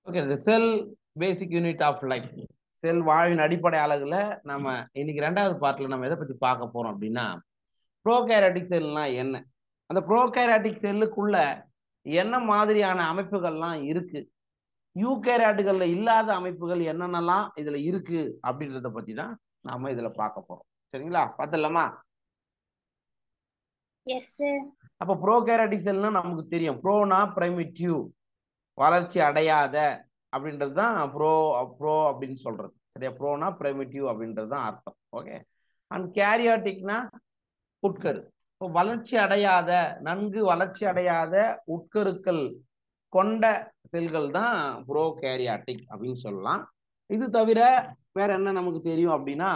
Okay, the cell basic unit of life. செல் வாழ்வின் அடிப்படை அலகுல நம்ம இன்னைக்கு 2வது பார்ட்ல நம்ம எதை பத்தி பார்க்க போறோம் அப்படின்னா, ப்ரோகாரியோட்டிக் செல்னா என்ன, அந்த ப்ரோகாரியோட்டிக் செல்லுக்குள்ள என்ன மாதிரியான அமைப்புகள்லாம் இருக்கு, யூகேரியாட்டுகள்ல இல்லாத அமைப்புகள் என்னென்னலாம் இதுல இருக்கு அப்படின்றத பத்தி தான் நாம இதுல பார்க்க போறோம். சரிங்களா, பார்த்தலாமா? Yes, sir. அப்ப ப்ரோகாரியோட்டிக் செல்னா நமக்கு தெரியும், ப்ரோனா பிரைமிட்டிவ், வளர்ச்சி அடையாத அப்படின்றது தான் ப்ரோ அப்படின்னு சொல்றது. சரியா, ப்ரோனா பிரைமிட்டிவ் அப்படின்றது தான் அர்த்தம். ஓகே, அண்ட் கேரியாட்டிக்னா உட்கரு. இப்போ வளர்ச்சி அடையாத, நன்கு வளர்ச்சி அடையாத உட்கருக்கள் கொண்ட செல்கள் தான் ப்ரோ கேரியாட்டிக் அப்படின்னு சொல்லலாம். இது தவிர வேற என்ன நமக்கு தெரியும் அப்படின்னா,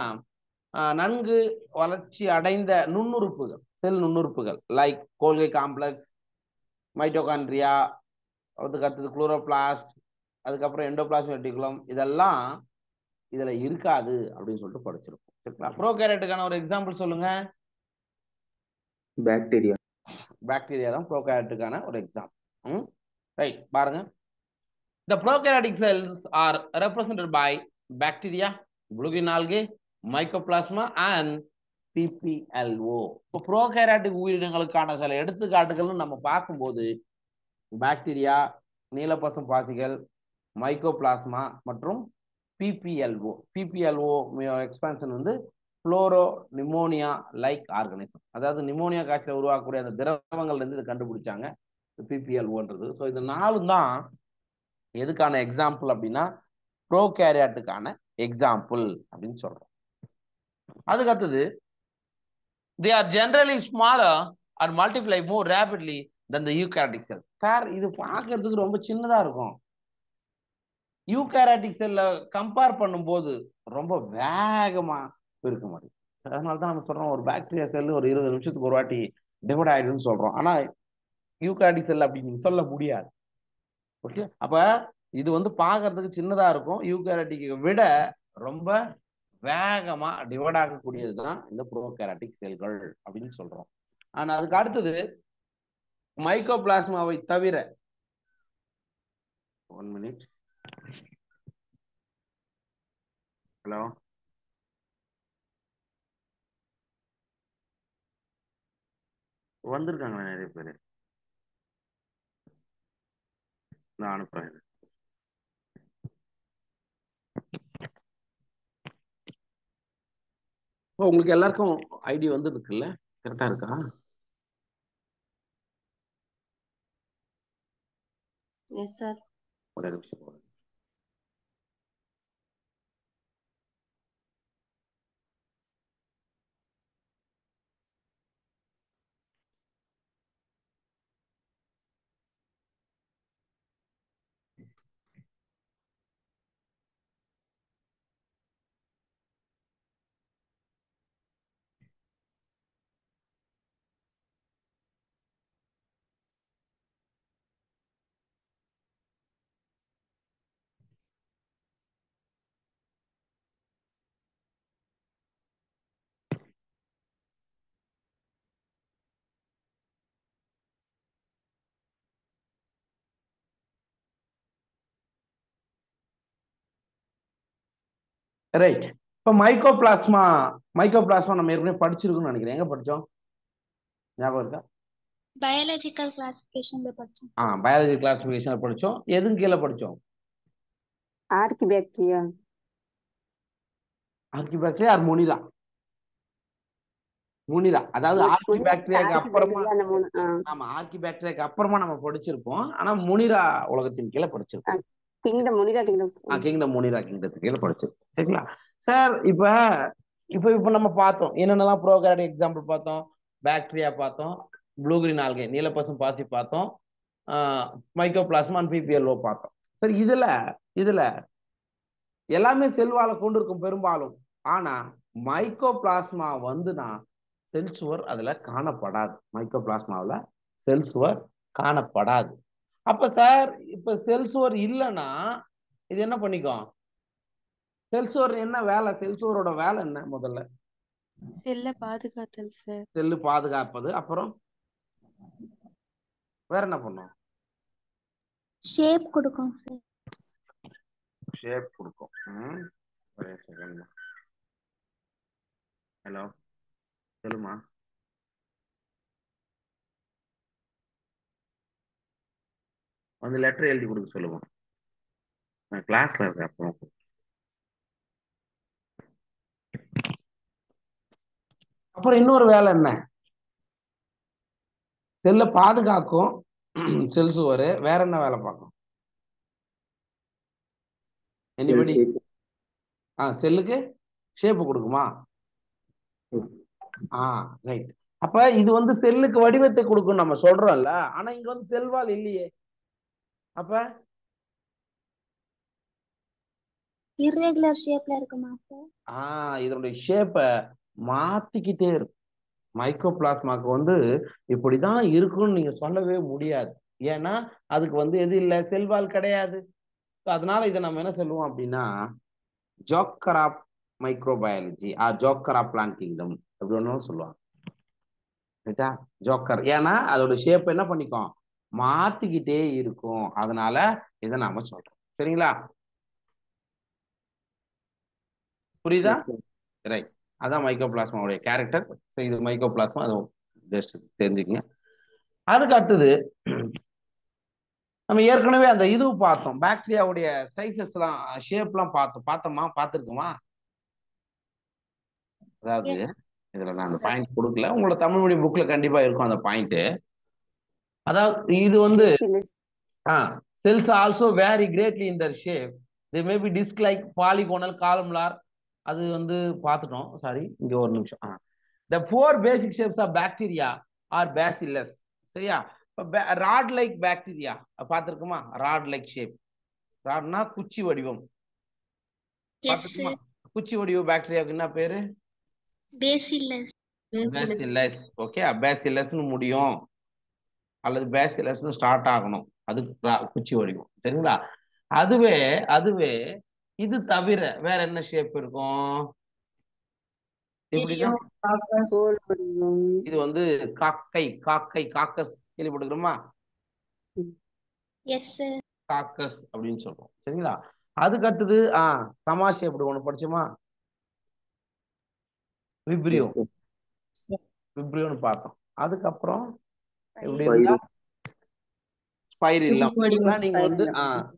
நன்கு வளர்ச்சி அடைந்த நுண்ணுறுப்புகள், செல் நுண்ணுறுப்புகள் லைக் கோல்கை காம்ப்ளெக்ஸ், மைட்டோகாண்ட்ரியா, அதுக்கு அடுத்தது குளோரோபிளாஸ்ட், அதுக்கப்புறம் எண்டோபிளாஸ்மிக் ரெட்டிகுலம், இதெல்லாம் இதுல இருக்காது அப்படின்னு சொல்லிட்டு படிச்சிருக்கோம். சரிங்களா, ப்ரோகாரியோட்டுக்கான ஒரு எக்ஸாம்பிள் சொல்லுங்க. பாக்டீரியா. பாக்டீரியா தான் ப்ரோகாரியோட்டுக்கான ஒரு எக்ஸாம்பிள். ரைட், பாருங்க. The prokaryotic cells are represented by bacteria, blue-green algae, mycoplasma and PPLO. இப்போ ப்ரோகாரியோட்டிக் உயிரினங்களுக்கான சில எடுத்துக்காட்டுகள்னு நம்ம பார்க்கும்போது பாக்டீரியா, நீலப்பசம் பாசிகள், மைக்கோபிளாஸ்மா மற்றும் பிபிஎல்ஓ. பிபிஎல்ஓ எக்ஸ்பான்ஷன் வந்து புளோரோ நிமோனியா லைக் ஆர்கானிசம், அதாவது நிமோனியா காய்ச்சல் உருவாக்கக்கூடிய அந்த திரவங்கள்ல இருந்து இதை கண்டுபிடிச்சாங்க பிபிஎல்ஓன்றது. ஸோ இது 4 தான் எதுக்கான எக்ஸாம்பிள் அப்படின்னா ப்ரோகாரியோட்டுக்கான எக்ஸாம்பிள் அப்படின்னு சொல்றோம். அதுக்கு அடுத்தது, they are generally smaller or multiply more rapidly than the eukaryotic cell. Sir, இது பார்க்கறதுக்கு ரொம்ப சின்னதா இருக்கும், யூகாரியோட்டிக் செல்ல கம்பேர் பண்ணும்போது ரொம்ப வேகமா இருக்க முடியும். அதனால தான் நம்ம சொல்றோம், ஒரு பாக்டீரியா செல் ஒரு 20 நிமிஷத்துக்கு ஒரு வாட்டி டிவைட் ஆயிடுன்னு சொல்றோம். ஆனா யூகாரியோட்டிக் செல் அப்படி நீங்க சொல்ல முடியாது. ஓகே, அப்ப இது வந்து பார்க்கறதுக்கு சின்னதா இருக்கும், யூகாரியோட்டிக்கை விட ரொம்ப வேகமா டிவைட் ஆகக்கூடியது தான் இந்த ப்ரோகாரியோட்டிக் செல்கள் அப்படின்னு சொல்றோம். ஆனா அதுக்கு அடுத்தது மைக்கோபிளாஸ்மாவை தவிர, 1 minute. ஹலோ, வந்திருக்காங்க நிறைய பேர், நான் அனுப்புறேன். உங்களுக்கு எல்லாருக்கும் ஐடி வந்துருக்குல்ல, கரெக்டா இருக்கா? Yes, sir. ஒரே நிமிஷம். ரைட், இப்போ மைக்கோபிளாஸ்மா நம்ம ஏற்கனவே படிச்சிருக்கோம்னு நினைக்கிறேன். எங்க படிச்சோம், ஞாபகம் இருக்கா? Biological classification le படிச்சோம். பயாலஜி கிளாசிபிகேஷன்ல படிச்சோம். எதுவும் கீழே படிச்சோம்? ஆர்கிபாக்டீரியா ஆர் முனிரா, அதாவது ஆர்கிபாக்டீரியாக்கு அப்புறமா, அந்த மூணு ஆமா ஆர்கிபாக்டீரியாக்கு அப்புறமா நம்ம படிச்சிருப்போம். ஆனா முனிரா உலகத்தின் கீழே படிச்சிருப்போம். கிங்டம் முனிரா கிங்டம் முனிரா கிங்டத்துக்கு கீழே படிச்சிருப்போம். சரிங்களா சார்? இப்ப நம்ம பார்த்தோம் என்னென்னலாம் ப்ரோகாரியோட்டிக் எக்ஸாம்பிள் பார்த்தோம். பாக்டீரியா பார்த்தோம், ப்ளூ கிரீன் ஆல்கே, நீலப்பசம் பாசி பார்த்தோம், மைக்கோபிளாஸ்மா அண்ட் பிபிஎல்ஓ பார்த்தோம். சரி, இதுல எல்லாமே செல்வாழ கொண்டு இருக்கும் பெரும்பாலும். ஆனா மைக்கோபிளாஸ்மா வந்துனா செல் சுவர் அதுல காணப்படாது. மைக்கோபிளாஸ்மாவில் செல் சுவர் காணப்படாது. அப்ப சார், இப்ப செல் சுவர் இல்லைன்னா இது என்ன பண்ணிக்கும்? செல் சுவர் என்ன வேலை? செல் சுவரோட வேலை என்ன? முதல்ல செல்ல பாதுகாத்தல் சார். செல்லு பாதுகாப்பது. அப்புறம் வேற என்ன பண்ணும்? ஷேப் கொடுக்கும் சார். ஷேப் கொடுக்கும். ஒரே செகண்ட். ஹலோ, சொல்லுமா. வந்து லெட்டர் எழுதி கொடுக்க சொல்லுவோம். நான் கிளாஸ்ல இருக்கேன். அப்புறம் அப்புறம் இன்னொரு வேலை என்ன? செல்ல பாதுகாக்கும். செல் சுவர் வேற என்ன வேலை பார்க்கும்? எனிபடி? செல்லுக்கு ஷேப் கொடுக்குமா? ரைட். அப்ப இது வந்து செல்லுக்கு வடிவத்தை கொடுக்கும் நம்ம சொல்றோம்ல. ஆனா இங்க வந்து செல்வால் இல்லையே. அப்ப இர்ரெகுலர் ஷேப்ல இருக்குமா சார்? இதனுடைய ஷேப்பை மாத்திக்கிட்டே இருக்கும். மைக்ரோபிளாஸ்மாக்கு வந்து இப்படிதான் இருக்கும்னு நீங்க சொல்லவே முடியாது. ஏன்னா அதுக்கு வந்து எது இல்லை, செல்வால் கிடையாது. அதனால இதை நம்ம என்ன சொல்லுவோம் அப்படின்னா joker of microbiology joker of plant kingdom அப்படின்னு சொல்லுவாங்க. ரைட்டா? ஜோக்கர். ஏன்னா அதோட ஷேப் என்ன பண்ணிக்கும், மாத்திக்கிட்டே இருக்கும். அதனால இதை நாம சொல்றோம். சரிங்களா? புரியுதா? ரைட். அதான் மைக்ரோபிளாஸ்மாவுடைய கேரக்டர். இது மைக்ரோபிளாஸ்மா, அது ஜஸ்ட் தெரிஞ்சுக்கங்க. அதுக்கு அடுத்தது நம்ம ஏற்கனவே அந்த இது பார்த்தோம், பாக்டீரியாவுடைய சைசஸ்லாம் ஷேப்லாம் பார்த்துருக்குமா? அதாவது இதுல நான் அந்த பாயிண்ட் கொடுக்கல, உங்களோட தமிழ் மொழி புக்ல கண்டிப்பா இருக்கும் அந்த பாயிண்ட். அதாவது இது வந்து cells also vary greatly in their shape. They may be disc like, polygonal, columnar. அது வந்து பார்த்துட்டோம். சாரி, இங்க ஒரு நிமிஷம். The four basic shapes of bacteria are bacillus. சரியா? ராட் லைக் பாக்டீரியா பார்த்துருக்குமா? Rod like shape. ராட்னா குச்சி வடிவம். பார்த்துருக்குமா? குச்சி வடிவ பாக்டீரியாவுக்கு என்ன பேரு? பேசில்லஸ். பேசில்லஸ். ஓகே, பேசில்லஸ்னு முடியும் அல்லது பேசில்லஸ்னு ஸ்டார்ட் ஆகணும். அது குச்சி வடிவம். சரிங்களா? அதுவே இது தவிர வேற என்ன ஷேப் இருக்கும்? எப்படிதான் இது வந்து காக்கஸ் கேள்விப்பட்டுக்கிறோமா? காக்கஸ் அப்படின்னு சொல்றோம். சரிங்களா? அதுக்கு அடுத்தது கமா ஷேப் ஒண்ணு படிச்சோமா? விப்ரியோன்னு பார்த்தோம். அதுக்கப்புறம் எப்படி இருந்தா ஸ்பைரில்லம். நீங்க வந்து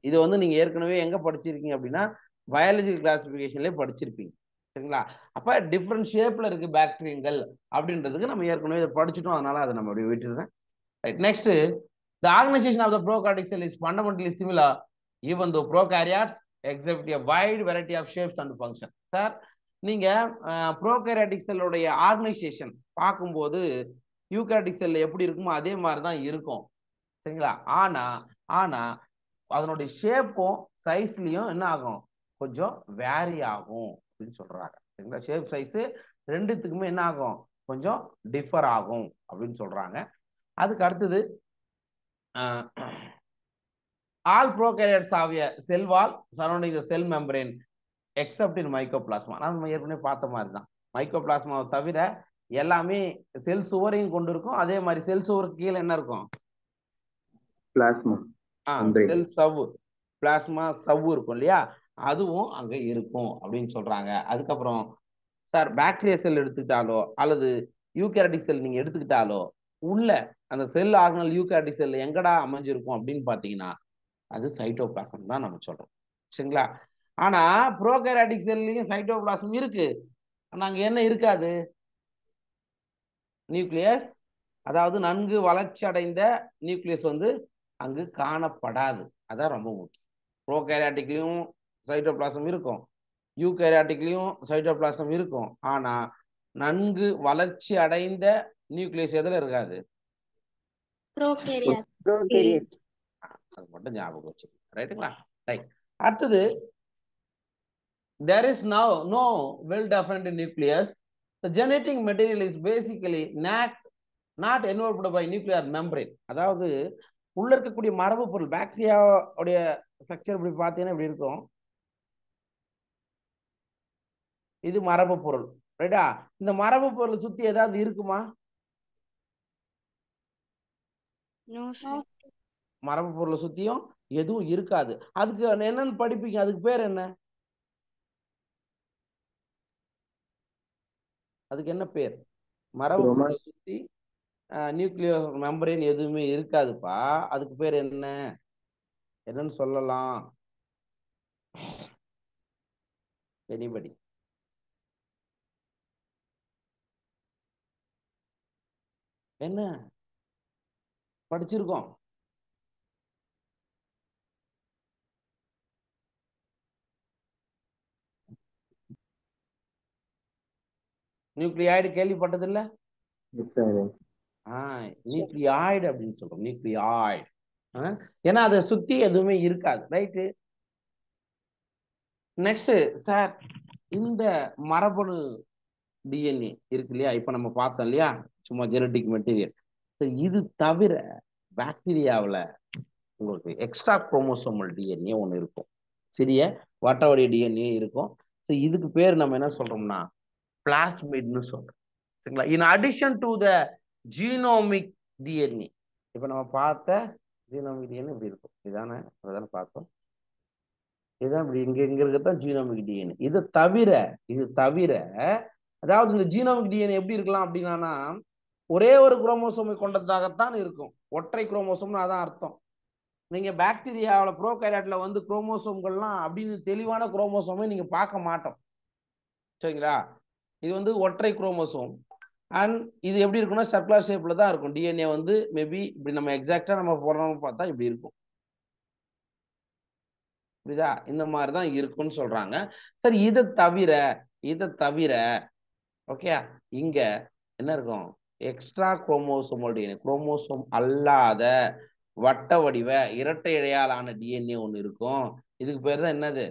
இது வந்து நீங்க ஏற்கனவே எங்க படிச்சிருக்கீங்க அப்படின்னா பயாலஜிக்கல் கிளாசிபிகேஷன்லயே படிச்சிருப்பீங்க. சரிங்களா? அப்ப டிஃப்ரெண்ட் ஷேப்ல இருக்கு பாக்டீரியங்கள் அப்படின்றதுக்கு நம்ம ஏற்கனவே இதை படிச்சுட்டோம். அதனால அதை நம்ம அப்படியே விட்டுருந்தேன். Right. Next, the organization of the prokaryotic cell is fundamentally similar even though prokaryotes exhibit a wide variety of shapes and functions. Sir, நீங்க ப்ரோகாரியாட்டிக் செல்லுடைய ஆர்கனைசேஷன் பார்க்கும்போது யூகாரியாட்டிக் செல் எப்படி இருக்குமோ அதே மாதிரி தான் இருக்கும். சரிங்களா? ஆனா அதனுடைய ஷேப்பும் சைஸ்லயும் என்ன ஆகும், கொஞ்சம் வேரி ஆகும் அப்படின்னு சொல்றாங்க. சரிங்களா? ஷேப் சைஸ் ரெண்டுத்துக்குமே என்ன ஆகும், கொஞ்சம் டிஃபர் ஆகும் அப்படின்னு சொல்றாங்க. அதுக்கு அடுத்தது all prokaryotes have a cell wall surrounding the cell membrane except in mycoplasma. நம்ம ஏற்கனவே பார்த்த மாதிரி தான். மைக்ரோபிளாஸ்மாவை தவிர எல்லாமே செல் சுவரையும் கொண்டு இருக்கும். அதே மாதிரி செல் சுவருக்கு கீழே என்ன இருக்கும்? பிளாஸ்மா. செல் சவ்வு, பிளாஸ்மா சவ்வு இருக்கும் இல்லையா? அதுவும் அங்க இருக்கும் அப்படின்னு சொல்றாங்க. அதுக்கப்புறம் சார், பாக்டீரியா செல் எடுத்துக்கிட்டாலோ அல்லது யூகாரியோட்டிக் செல் நீங்க எடுத்துக்கிட்டாலோ உள்ள அந்த செல் ஆர்கனல் யூகாரியோட்டிக் செல் எங்கடா அமைஞ்சிருக்கும் அப்படின்னு பாத்தீங்கன்னா அது சைட்டோபிளாசம் தான் நம்ம சொல்றோம். சரிங்களா? ஆனா ப்ரோகாரியோட்டிக் செல்லையும் சைட்டோபிளாசம் இருக்கு. ஆனா அங்க என்ன இருக்காது? நியூக்ளியஸ். அதாவது நன்கு வளர்ச்சி அடைந்த நியூக்ளியஸ் வந்து அங்கு காணப்படாது. அதான் ரொம்ப முக்கியம். ப்ரோகாரியோட்டிக்லயும் சைட்டோபிளாசம் இருக்கும், யூகாரியோட்டிக்லயும் சைட்டோபிளாசம் இருக்கும். ஆனா நன்கு வளர்ச்சி அடைந்த நியூக்ளியஸ் எதுல இருக்காது? அது மட்டும் ஞாபகம் வச்சு. ரைட்டுங்களா? ரைட். அடுத்தது, there is now no well-defined nucleus. The genetic material is basically not enveloped by nuclear membrane. அதாவது உள்ள இருக்கக்கூடிய மரபு பொருள் பாக்டீரியாவுடைய ஸ்ட்ரக்சர் இப்படி பார்த்தீங்கன்னா இப்படி இருக்கும். இது மரபு பொருள். ரைட்டா? இந்த மரபு பொருள் சுத்தி ஏதாவது இருக்குமா? மரபு பொருளை சுத்தியும் எதுவும் இருக்காது. அதுக்கு என்னன்னு படிப்பீங்க, அதுக்கு பேர் என்ன? அதுக்கு என்ன பேர்? மரபு பொருளை சுத்தி நியூக்ளியர் மெம்பரேன் எதுவுமே இருக்காதுப்பா. அதுக்கு பேர் என்ன, என்னன்னு சொல்லலாம்? எனிபடி? என்ன படிச்சிருக்கோம்? நியூக்ளியாய்டு கேள்விப்பட்டது இல்ல? நியூக்ளியாய்டு அப்படின்னு சொல்றோம், நியூக்ளியாய்டு. ஏன்னா அதை சுத்தி எதுவுமே இருக்காது. ரைட்டு. நெக்ஸ்ட் சார், இந்த மரபணு டிஎன்ஏ இருக்கு இல்லையா, இப்ப நம்ம பார்த்தோம் இல்லையா, சும்மா ஜெனட்டிக் மெட்டீரியல். இது தவிர பாக்டீரியாவில் உங்களுக்கு எக்ஸ்ட்ரா குரோமோசோமல் டிஎன்ஏ ஒன்று இருக்கும், சிறிய வட்டவடி டிஎன்ஏ இருக்கும். இதுக்கு பேர் நம்ம என்ன சொல்றோம்னா பிளாஸ்மிட்னு சொல்றோம். சரிங்களா? In addition to the genomic DNA. இப்ப நம்ம பார்த்த ஜீனோமிக் டிஎன்ஏ இப்படி இருக்கும், இதானே அதானே பார்த்தோம். இதுதான் இப்படி இங்க இருக்கத்தான் ஜீனோமிக் டிஎன்ஏ. இது தவிர அதாவது இந்த ஜீனோமிக் டிஎன்ஏ எப்படி இருக்கலாம் அப்படின்னா, ஒரே ஒரு குரோமோசோமை கொண்டதாகத்தான் இருக்கும். ஒற்றை குரோமோசோம்னு அதான் அர்த்தம். நீங்க பாக்டீரியாவில் ப்ரோகாரியோட்ல வந்து குரோமோசோம்கள்லாம் அப்படின்னு தெளிவான குரோமோசோமை நீங்க பார்க்க மாட்டோம். சரிங்களா? இது வந்து ஒற்றை குரோமோசோம். அண்ட் இது எப்படி இருக்குன்னா சர்க்குலர் ஷேப்ல தான் இருக்கும். டிஎன்ஏ வந்து மேபி இப்படி நம்ம எக்ஸாக்டா நம்ம போடுறோம்னு பார்த்தா இப்படி இருக்கும். புரியுதா? இந்த மாதிரி தான் இருக்கும்னு சொல்றாங்க. சரி, இதை தவிர ஓகே, இங்க என்ன இருக்கும்? எக்ஸ்ட்ரா குரோமோசோமல் டிஎன்ஏ, குரோமோசோம் அல்லாத வட்ட வடிவ இரட்டை இழையாலான டிஎன்ஏ ஒன்று இருக்கும். இதுக்கு பேர் தான் என்னது?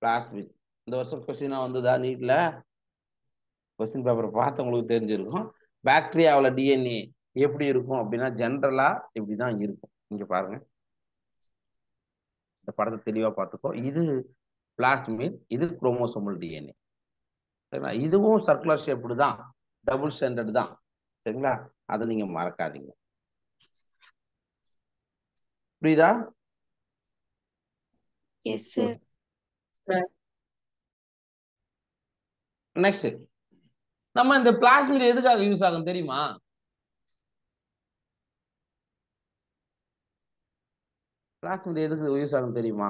பிளாஸ்மிட். இந்த வருஷம் கொஸ்டினா வந்ததா நீட்ல? கொஸ்டின் பேப்பர் பார்த்தவங்களுக்கு தெரிஞ்சிருக்கும். பாக்டீரியாவில் டிஎன்ஏ எப்படி இருக்கும் அப்படின்னா ஜென்ரலா இப்படிதான் இருக்கும். இங்க பாருங்க, இந்த படத்தை தெளிவா பார்த்துக்கோ. இது பிளாஸ்மிட், இது குரோமோசோமல் டிஎன்ஏ. சரிங்களா? இதுவும் சர்க்குலர் ஷேப்டு தான், டபுள் ஸ்டாண்டர்ட் தான். சரிங்களா? அதை நீங்க மறக்காதீங்க. புரியுதா? Yes sir. நெக்ஸ்ட், நம்ம இந்த பிளாஸ்மிட் எதுக்காக யூஸ் ஆகும் தெரியுமா? பிளாஸ்மிட் எதுக்கு யூஸ் ஆகும் தெரியுமா?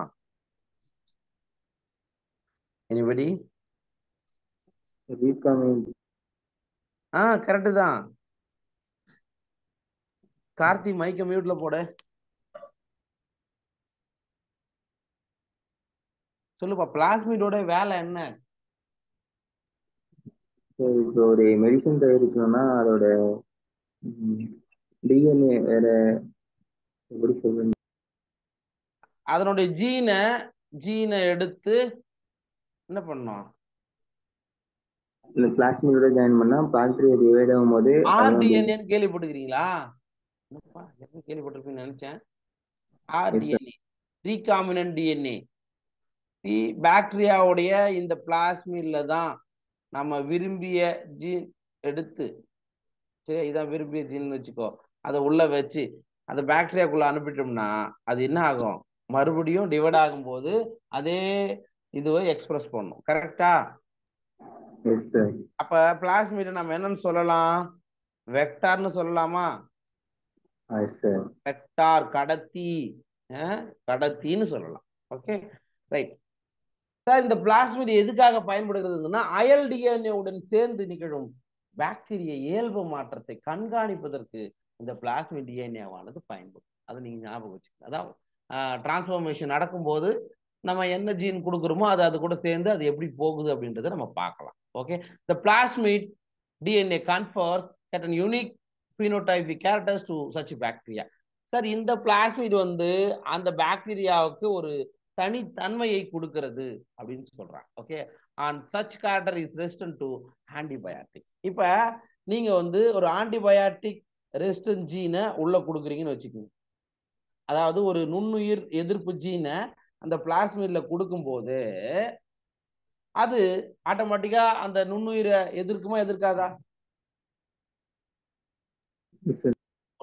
எனிபடி? கரெக்ட் தான். கார்த்தி மைக்க மியூட்ல போட சொல்லுப்பா. பிளாஸ்மிடோட வேலை என்ன? இப்போ ஒரு மெடிசன் தயாரிக்கணும்னா அதோட டிஎன்ஏ வேற எப்படி சொல்றீங்க? அதனுடைய ஜீனை எடுத்து என்ன பண்ணோம்? இந்த பிளாஸ்மிடோட ஜாயின் பண்ணா பாக்டீரியா டிவைட் ஆகும்போது ஆர்டிஎன்ஏ கேள்விப்பட்டிருக்கீங்களா? கேள்விப்பட்டிருப்பீங்கன்னு நினைச்சேன். RDNA, recombinant DNA. பாக்டீரியாவுடைய இந்த பிளாஸ்மிட்ல தான் நம்ம விரும்பிய ஜீன் எடுத்து, சரி இதான் விரும்பிய ஜீன் வச்சுக்கோ, அதை உள்ள வச்சு அந்த பாக்டீரியாக்குள்ள அனுப்பிட்டோம்னா அது என்ன ஆகும்? மறுபடியும் டிவைட் ஆகும் போது அதே இதுவை எக்ஸ்பிரஸ் பண்ணும். கரெக்டா? அப்ப பிளாஸ்மிட் நம்ம என்னன்னு சொல்லலாம்? வெக்டார்னு சொல்லலாமா? வெக்டார், கடத்தி, கடத்தின்னு சொல்லலாம். Okay, right sir. இந்த பிளாஸ்மிட் எதுக்காக பயன்படுகிறதுன்னா அயல் டிஎன்ஏ உடன் சேர்ந்து நிகழும் பாக்டீரிய இயல்பு மாற்றத்தை கண்காணிப்பதற்கு இந்த பிளாஸ்மிட் டிஎன்ஏவானது பயன்படும். அதை நீங்க ஞாபகம் வச்சுக்கணும். அதாவது டிரான்ஸ்ஃபர்மேஷன் நடக்கும்போது நம்ம என்ன ஜீன் கொடுக்குறோமோ அது கூட சேர்ந்து அது எப்படி போகுது அப்படின்றத நம்ம பார்க்கலாம். Okay, the plasmid DNA confers certain unique phenotypic characters to such bacteria. Sir, இந்த பிளாஸ்மிட் வந்து அந்த பாக்டீரியாவுக்கு ஒரு தனித்தன்மையை கொடுக்கிறது அப்படின்னு சொல்றாங்க. Okay, and such character is resistant to antibiotics. இப்ப நீங்க வந்து ஒரு ஆன்டிபயாட்டிக் ரெசிஸ்டன்ட் ஜீனை உள்ள கொடுக்குறீங்கன்னு வச்சுக்கோங்க. அதாவது ஒரு நுண்ணுயிர் எதிர்ப்பு ஜீனை அந்த பிளாஸ்மிட்ல கொடுக்கும்போது அது ஆட்டோமேட்டிக்கா அந்த நுண்ணுயிரை எதிர்க்குமா எதிர்க்காதா?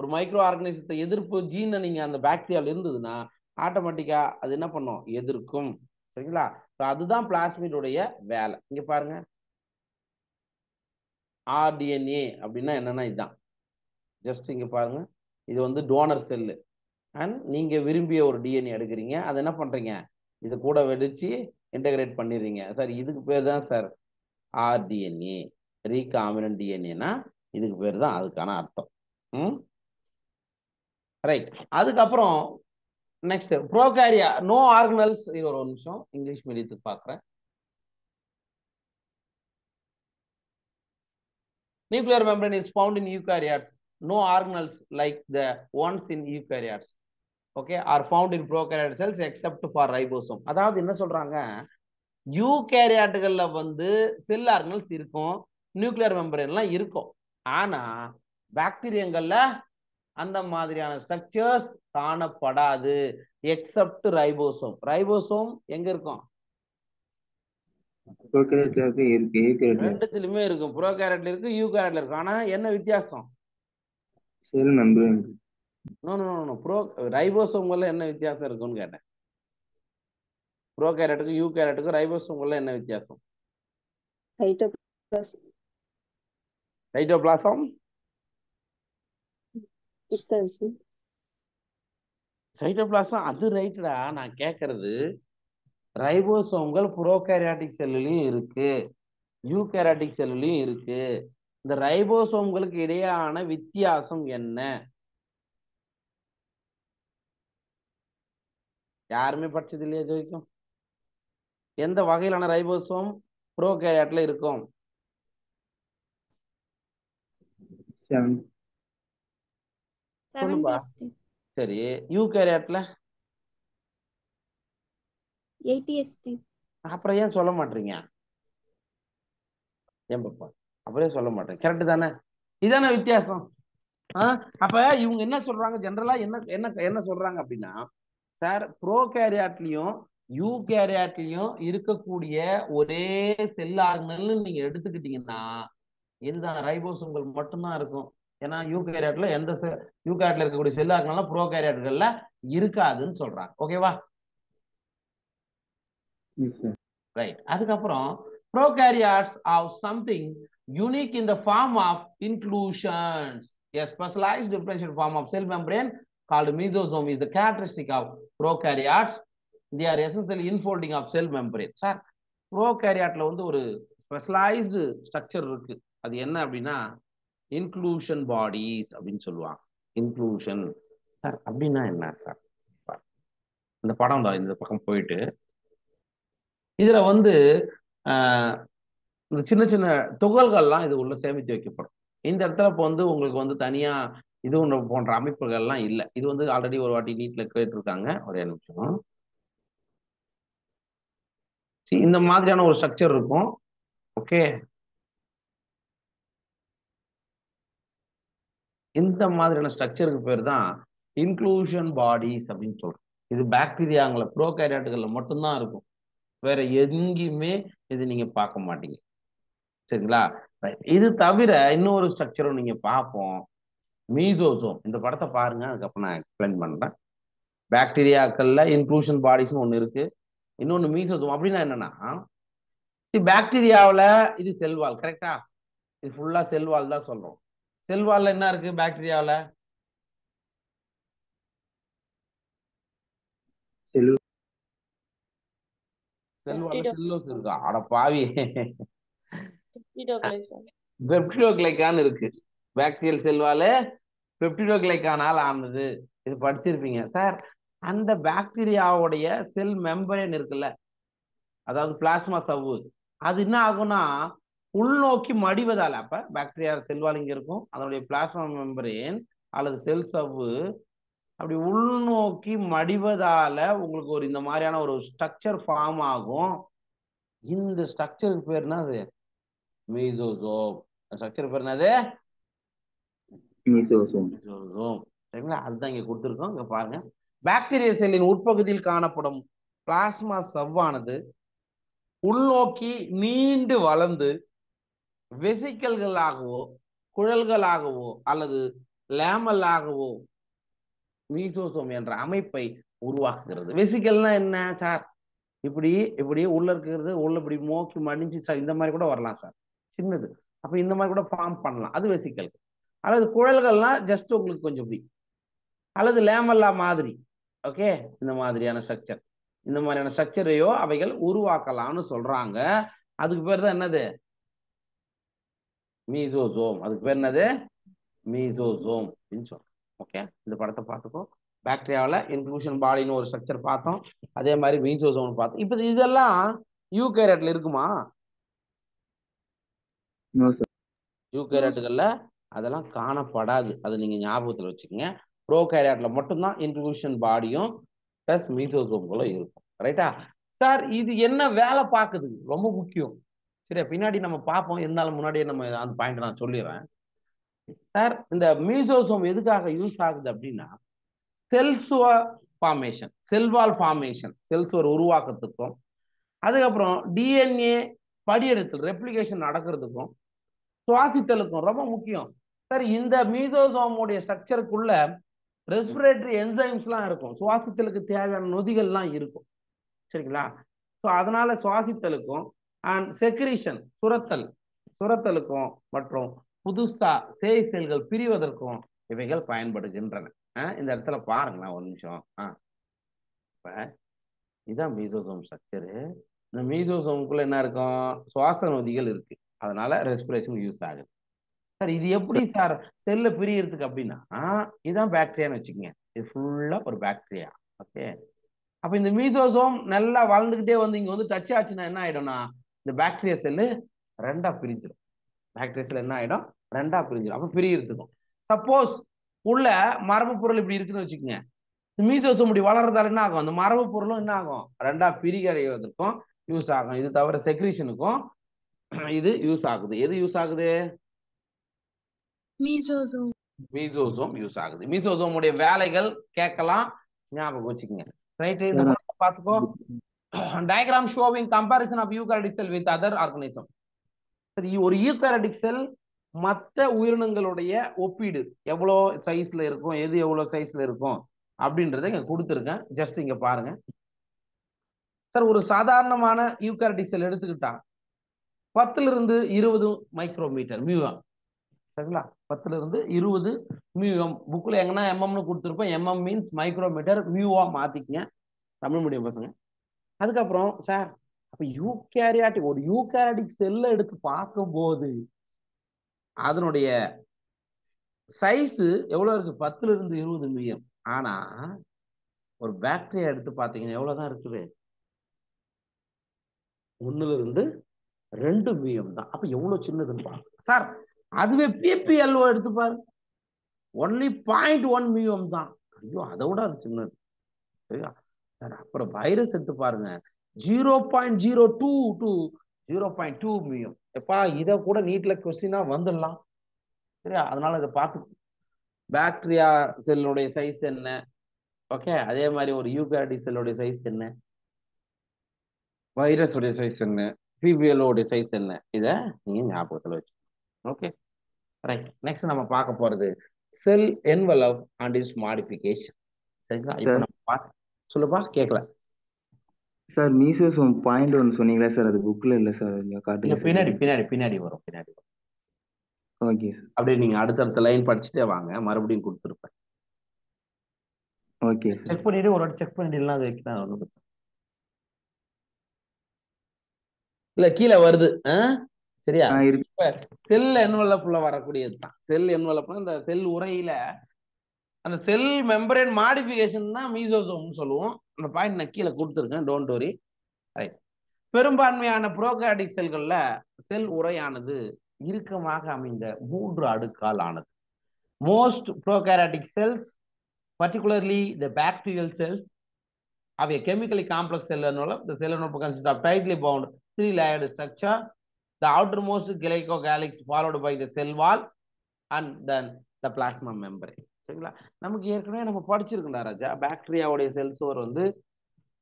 ஒரு மைக்ரோ ஆர்கனிசத்தை எதிர்ப்பு ஜீனை நீங்க அந்த பாக்டீரியாவில் இருந்ததுன்னா ஆட்டோமேட்டிக்கா அது என்ன பண்ணும், எதிர்க்கும். சரிங்களா? அதுதான் பிளாஸ்மிடுடைய வேலை. இங்க பாருங்க, ஆர்டிஎன்ஏ அப்படின்னா என்னன்னா இதுதான். ஜஸ்ட் இங்க பாருங்க, இது வந்து டோனர் செல்லு அண்ட் நீங்க விரும்பிய ஒரு டிஎன்ஏ எடுக்கிறீங்க, அதை என்ன பண்றீங்க, இது கூட வெடிச்சு இன்டகிரேட் பண்ணிடுறீங்க. சார் இதுக்கு பேர் தான் சார் ஆர்டிஎன்ஏ, ரீகாம்பினன்ட் டிஎன்ஏனா இதுக்கு பேர் தான் அதுக்கான அர்த்தம். ரைட். அதுக்கப்புறம் நெக்ஸ்ட் ப்ரோகாரியா நோ ஆர்கனல்ஸ். இது ஒரு நிமிஷம் இங்கிலீஷ் மீடியத்துக்கு பார்க்குறேன். Nuclear membrane is found in eukaryotes. No organelles like the ones in eukaryotes, okay, are found in prokaryote cells except for ribosome. அதாவது என்ன சொல்றாங்க, யூகேரியாட்டுகள்ல வந்து செல் ஆர்கனல்ஸ் இருக்கும், நியூக்ளியர் மெம்பரேன்லாம் இருக்கும். ஆனா பாக்டீரியங்கள்ல அந்த மாதிரியான ஸ்ட்ரக்சர்ஸ் காணப்படாது எக்ஸப்ட் ரைபோசோம். ரைபோசோம் எங்க இருக்கும்? ரெண்டுத்திலுமே இருக்கும். ப்ரோகாரியோட்ல இருக்கு, யூகாரியோட்ல இருக்கு. ஆனா என்ன வித்தியாசம்? Cell membrane. No no no ப்ரோ ரைபோசோம்ல என்ன வித்தியாசம் இருக்குன்னு கேட்டேன். ப்ரோகாரியோட்டுக்கு யூகாரியோட்டுக்கு ரைபோசோம்ல என்ன வித்தியாசம்? சைட்டோபிளாசம் சைட்டோபிளாசம் அது ரைட்டா. நான் கேட்கறது ரைபோசோம்கள் ப்ரோகாரியாட்டிக் செல்லுலயும் இருக்கு, யூகாரியாட்டிக் செல்லுலயும் இருக்கு. இந்த ரைபோசோம்களுக்கு இடையான வித்தியாசம் என்ன? யாருமே படிச்சது இல்லையா இது வரைக்கும்? எந்த வகையிலான ரைபோசோம் ப்ரோகாரியாட்ல இருக்கும்? சொல்லுப்பா. சரி, யூகாரியாட்ல அப்புறம் ஏன் சொல்ல மாட்டீங்க? ஏன் பாப்பா அப்படியே சொல்ல மாட்டேன், கரெக்ட் தானே? இதான வித்தியாசம். அப்ப இவங்க என்ன சொல்றாங்க, ஜெனரலா என்ன என்ன என்ன சொல்றாங்க அப்படின்னா, சார் ப்ரோகாரியாட்லயும் யூகாரியாட்லயும் இருக்கக்கூடிய ஒரே செல் ஆர்கனல்னு நீங்க எடுத்துக்கிட்டீங்கன்னா இதுதான் ரைபோசோம்கள் மட்டும்தான் இருக்கும். ஏன்னா யூகாரியாட்ல யூகாரியாட்ல இருக்கக்கூடிய செல் ஆர்கனல்லாம் ப்ரோகாரியாட்கள்ல இருக்காதுன்னு சொல்றாங்க. ஓகேவா? ரைட். அதுக்கப்புறம் prokaryotes have something unique in the form of inclusions. A specialized differentiated form of cell membrane called mesosome is the characteristic of prokaryotes. They are essentially infolding of cell membrane. Sir ப்ரோகாரியாட்ல வந்து ஒரு specialised structure இருக்கு. அது என்ன அப்படின்னா inclusion bodies அப்படின்னு சொல்லுவாங்க. Inclusion sir அப்படின்னா என்ன சார்? இந்த படம் தான், இந்த பக்கம் போயிட்டு இதுல வந்து இந்த சின்ன சின்ன துகள்கள்லாம் இது உள்ள சேமித்து வைக்கப்படும். இந்த இடத்துல இப்போ வந்து உங்களுக்கு வந்து தனியா இது ஒன்று போன்ற அமைப்புகள்லாம் இல்லை. இது வந்து ஆல்ரெடி ஒரு வாட்டி நீட்ல கேட்டிருக்காங்க. ஒரே நிமிஷம். இந்த மாதிரியான ஒரு ஸ்ட்ரக்சர் இருக்கும். ஓகே, இந்த மாதிரியான ஸ்ட்ரக்சருக்கு பேர் தான் இன்க்ளூஷன் பாடிஸ் அப்படின்னு சொல்றோம். இது பாக்டீரியாங்கள ப்ரோகாரியாட்டுகள்ல மட்டும்தான் இருக்கும், வேற எங்கேயுமே இது நீங்க பார்க்க மாட்டீங்க. சரிங்களா? இது தவிர இன்னொரு ஸ்ட்ரக்சரும் நீங்க பார்ப்போம், மீசோசோம். இந்த படத்தை பாருங்க, அதுக்கப்புறம் நான் எக்ஸ்பிளைன் பண்றேன். பாக்டீரியாக்கள்ல இன்க்ளூஷன் பாடிஸ்னு ஒன்று இருக்கு, இன்னொன்று மீசோசோம். அப்படின்னா என்னன்னா, பாக்டீரியாவில் இது செல்வால், கரெக்டா? இது ஃபுல்லா செல்வால் தான் சொல்றோம். செல்வால்ல என்ன இருக்கு பாக்டீரியாவில்? செல்வால்ல செல்லோஸ் இருக்கா? அட பாவி, பெப்டிடோகிளைகான் இருக்கு. பாக்டீரியல் செல்வால பெப்டிடோகிளைகானால் ஆனது. இது படிச்சிருப்பீங்க சார். அந்த பாக்டீரியாவுடைய செல் மெம்பரேன் இருக்குல்ல, அதாவது பிளாஸ்மா சவ்வு, அது என்ன ஆகும்னா உள்நோக்கி மடிவதால, அப்ப பாக்டீரியா செல்வால் இங்க இருக்கும், அதனுடைய பிளாஸ்மா மெம்பரேன் அல்லது செல் சவ்வு அப்படி உள்நோக்கி மடிவதால உங்களுக்கு ஒரு இந்த மாதிரியான ஒரு ஸ்ட்ரக்சர் ஃபார்ம் ஆகும். இந்த ஸ்ட்ரக்சருக்கு பேர் என்னது? மீசோசோம். ஸ்ட்ரக்சர் பேர் என்னது? மீசோசோம். சரிங்களா? அதுதான் இங்க கொடுத்துருக்கோம். இங்க பாருங்க, பாக்டீரியா செல்லின் உட்பகுதியில் காணப்படும் பிளாஸ்மா சவ்வானது உள்நோக்கி நீண்டு வளர்ந்து வெசிக்கல்களாகவோ குழல்களாகவோ அல்லது லேமல்லாகவோ மீசோசோம் என்ற அமைப்பை உருவாக்குகிறது. வெசிக்கல்னா என்ன சார்? இப்படி இப்படி உள்ள இருக்கிறது உள்ள இப்படி மோக்கி மடிஞ்சு இந்த மாதிரி கூட வரலாம் சார், சின்னது. அப்ப இந்த மாதிரி கூட ஃபார்ம் பண்ணலாம், அது வெசிக்கல். அல்லது குழல்கள்லாம் ஜஸ்ட் உங்களுக்கு கொஞ்சம் இப்படி, அல்லது லேமல்லா மாதிரி. ஓகே, இந்த மாதிரியான ஸ்ட்ரக்சர், இந்த மாதிரியான ஸ்ட்ரக்சரையோ அவைகள் உருவாக்கலாம்னு சொல்றாங்க. அதுக்கு பேர் தான் என்னது? மீசோசோம். அதுக்கு பேர் என்னது? மீசோசோம் அப்படின்னு சொல்றோம். ஓகே, இந்த படத்தை பார்த்துக்கோ. பாக்டீரியாவில் இன்க்ளூஷன் பாடின்னு ஒரு ஸ்ட்ரக்சர் பார்த்தோம், அதே மாதிரி மீசோசோம் பார்த்தோம். இப்போ இதெல்லாம் யூகேரியட்ல இருக்குமா? யூகேரியட்டுகள்ல அதெல்லாம் காணப்படாது, அது நீங்க ஞாபகத்தில் வச்சுக்கோங்க. ப்ரோகேரியட்ல மட்டும்தான் இன்க்ளூஷன் பாடியும் பிளஸ் மீசோசோம்களும் இருக்கும். ரைட்டா சார்? இது என்ன வேலை பார்க்குது, ரொம்ப முக்கியம். சரியா, பின்னாடி நம்ம பார்ப்போம், இருந்தாலும் முன்னாடியே நம்ம அந்த பாயிண்ட் நான் சொல்லிடுறேன் சார். இந்த மீசோசோம் எதுக்காக யூஸ் ஆகுது அப்படின்னா, செல்சுவர் ஃபார்மேஷன், செல்வால் ஃபார்மேஷன், செல்சுவர் உருவாக்கத்துக்கும், அதுக்கப்புறம் டிஎன்ஏ படியெடுத்தல் ரெப்ளிகேஷன் நடக்கிறதுக்கும், சுவாசித்தலுக்கும் ரொம்ப முக்கியம் சார். இந்த மீசோசோமுடைய ஸ்ட்ரக்சருக்குள்ள ரெஸ்பிரேட்டரி என்சைம்ஸ்லாம் இருக்கும், சுவாசித்தலுக்கு தேவையான நொதிகள்லாம் இருக்கும். சரிங்களா? ஸோ அதனால சுவாசித்தலுக்கும் அண்ட் செக்ரீஷன் சுரத்தலுக்கும் மற்றும் புதுசா சேய் செல்கள் பிரிவதற்கும் இவைகள் பயன்படுகின்றன. இந்த இடத்துல பாருங்களேன் ஒரு நிமிஷம். இப்ப இதுதான் மீசோசோம் ஸ்ட்ரக்சரு. இந்த மீசோசோமுக்குள்ள என்ன இருக்கும்? சுவாச நொதிகள் இருக்கு, அதனால ரெஸ்பிரேஷன் யூஸ் ஆகுது சார். இது எப்படி சார் செல்ல பிரியறதுக்கு அப்படின்னா, இதுதான் பாக்டீரியான்னு வச்சுக்கோங்க. இது ஃபுல்லா ஒரு பாக்டீரியா. ஓகே, அப்ப இந்த மீசோசோம் நல்லா வளர்ந்துகிட்டே வந்து இங்க வந்து டச் ஆச்சுன்னா என்ன ஆயிடும்னா, இந்த பாக்டீரியா செல்லு ரெண்டா பிரிஞ்சிடும். பாக்டீரியா செல் என்ன ஆயிடும்? ரெண்டா பிரிஞ்சிடும். அப்ப பிரியறதுக்கும். சப்போஸ் உள்ள மரபு பொருள் இப்படி இருக்குன்னு வச்சுக்கோங்க, மீசோசோம் இப்படி வளர்றதால என்ன ஆகும்? அந்த மரபு பொருளும் என்ன ஆகும்? ரெண்டா பிரிகடைவதற்கும் யூஸ் ஆகும். இது தவிர செக்ரீஷனுக்கும் இது யூஸ் ஆகுது. எது யூஸ் ஆகுது? மீசோசோம் யூஸ் ஆகுது. மீசோசோமுடைய வேலைகள் கேட்கலாம், ஞாபகம் வச்சுக்கோங்க. ரைட், இந்த படத்தை பார்த்துக்கோ. Diagram showing comparison of eukaryotic cell with other organism. சரி, ஒரு யூகாரியோடிக் செல் மற்ற உயிரினங்களுடைய ஒப்பீடு எவ்வளோ சைஸ்ல இருக்கும், எது எவ்வளோ சைஸ்ல இருக்கும் அப்படின்றத இங்க கொடுத்துருக்கேன். ஜஸ்ட் இங்க பாருங்க சார். ஒரு சாதாரணமான யூகாரியோடிக் செல் எடுத்துக்கிட்டா 10 இருந்து 20 மைக்ரோமீட்டர் மியூஎம். சரிங்களா? 10 இருந்து 20 மியூஎம். புக்ல எங்கன்னா எம்எம்னு கொடுத்துருப்போம். எம்எம் மீன்ஸ் மைக்ரோமீட்டர், மியூவா மாத்திக்கங்க தமிழ் மீடியம் பசங்க. அதுக்கப்புறம் சார், அப்ப யூகேரியாட்டிக் ஒரு யூகேரியாட்டிக் செல்லை எடுத்து பார்க்கும்போது அதனுடைய சைஸ் எவ்வளவு இருக்கு? 10 இருந்து 20 மில்லியன். ஆனா ஒரு பாக்டீரியா எடுத்து பார்த்தீங்கன்னா எவ்வளவுதான் இருக்குது? 1 இருந்து 2 மில்லியன் தான். அப்ப எவ்வளவு சின்னதுன்னு பாருங்க சார். அதுவே பிபிஎல்ஓ எடுத்து பாரு, ஒன்லி 0.1 மில்லியன் தான். ஐயோ, அதை விட அது சின்னது. சரியா சார்? அப்புறம் வைரஸ் எடுத்து பாருங்க, 0.02 to 0.2 மில்லியன். எப்பா, இதை கூட நீட்ல கொஸ்டினா வந்துடலாம். சரியா? அதனால இதை பார்த்து பாக்டீரியா செல்லுடைய சைஸ் என்ன, ஓகே, அதே மாதிரி ஒரு யூகாரியோடிக் செல்லுடைய சைஸ் என்ன, வைரஸ் உடைய சைஸ் என்ன, பிபிஎல்ஓ உடைய சைஸ் என்ன, இதை நீங்க ஞாபகத்துல வச்சு. Okay, right. நெக்ஸ்ட் நம்ம பார்க்க போறது செல் என்வலப் அண்ட் இட்ஸ் மாடிஃபிகேஷன். சரிங்களா? இப்போ நம்ம பார்த்து சொல்லுப்பா, கேட்கல சார். மீசோசோம் பாயிண்ட் ஒன்று சொன்னீங்களா சார்? அது புக்ல இல்லை சார், காட்டுங்க. பின்னாடி வரும். Okay sir. அப்படியே நீங்க அடுத்தடுத்த லைன் படிச்சுட்டே வாங்க, மறுபடியும் கொடுத்துருப்பேன். Okay sir. செக் பண்ணிட்டு ஒரு வாட்டி செக் பண்ணிட்டு அது வைக்கலாம், ஒன்றும் இல்ல, கீழே வருது. சரியா? இப்ப செல் என்வலப்ல வரக்கூடியது தான். செல் என்வலப்னா இந்த செல் உரையில அந்த செல் மெம்பரேன் மாடிஃபிகேஷன் தான் மீசோசோம்னு சொல்லுவோம். அந்த பாயிண்ட் நான் கீழே கொடுத்துருக்கேன், டோன்ட் வரி. ரைட். பெரும்பான்மையான புரோகாரியோடிக் செல்கள்ல செல் உரையானது இறுக்கமாக அமைந்த 3 அடுக்கால் ஆனது. Most prokaryotic cells, particularly the bacterial cells, have a chemically complex cell envelope. The cell envelope consists of tightly bound 3-layered structure. The outermost glycocalyx followed by the cell wall and then the plasma membrane. சரிங்களா? நமக்கு ஏற்கனவே நம்ம படிச்சிருக்கோம்டா ராஜா, பாக்டீரியாவுடைய செல் சோர் வந்து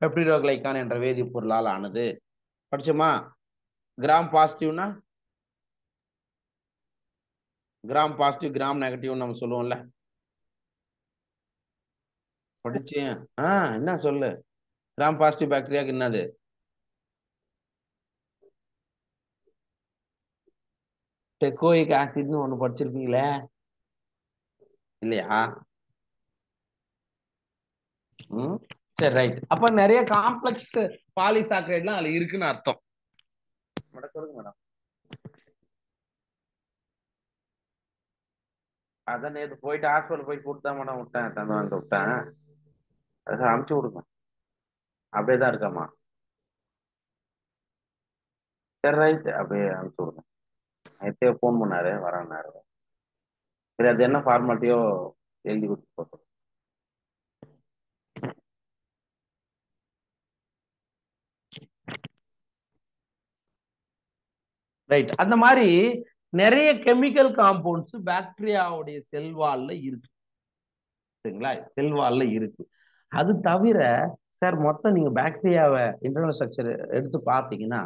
பெப்டிடோகிளைகான் என்ற வேதிப்பொருளால் ஆனது. படிச்சோமா? Gram பாசிட்டிவ்னா கிராம் பாசிட்டிவ், கிராம் நெகட்டிவ் நம்ம சொல்லுவோம்ல. படிச்சேன். என்ன சொல்லு? கிராம் பாசிட்டிவ் பாக்டீரியாக்கு என்னது? டெக்கோயிக் ஆசிட்னு ஒண்ணு படிச்சிருக்கீங்களே இல்லையா? சரி, ரைட். அப்ப நிறைய காம்ப்ளெக்ஸ் பாலிசாக்கரைட்லாம் அதுல இருக்குன்னு அர்த்தம். மேடம் அதான் நேற்று போயிட்டு ஹாஸ்பிட்டல் போய் கொடுத்தா மேடம் விட்டேன், தந்து வந்து விட்டேன். அதை அமுச்சு விடுங்க. அப்படியேதான் இருக்காமா? சரி, ரைட், அப்படியே அமுச்சு விடுங்க. நேற்றே ஃபோன் பண்ணாரு, வரேன்னாரு. சரி, அது என்ன ஃபார்மாலிட்டியோ எழுதி கொடுத்து போட்டோம். ரைட். அந்த மாதிரி நிறைய கெமிக்கல் காம்பவுண்ட்ஸ் பாக்டீரியாவுடைய செல்வால்ல இருக்கு. சரிங்களா? செல்வால்ல இருக்கு. அது தவிர சார் மொத்தம் நீங்க பாக்டீரியாவை இன்டர்னல் ஸ்ட்ரக்சர் எடுத்து பார்த்தீங்கன்னா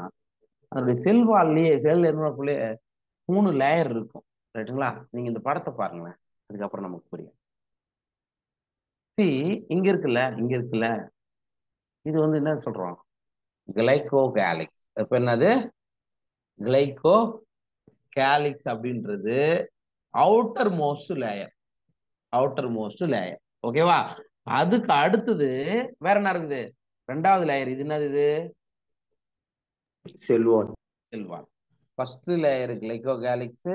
அதனுடைய செல்வால்லையே செல் என்னக்குள்ளே 3 லேயர் இருக்கும். ரைட்டுங்களா? நீங்க இந்த படத்தை பாருங்களேன், அதுக்கப்புறம் நமக்கு புரியும். இங்க இருக்குல்ல இது வந்து என்ன சொல்றோம்? Glyco calyx. இப்ப என்னது? கிளைகோ கேலிக்ஸ் அப்படின்றது அவுட்டர் மோஸ்ட் லேயர். ஓகேவா? அதுக்கு அடுத்தது வேற என்ன இருக்குது? 2வது லேயர். இது என்னது? Cell wall. First layer glyco calyx,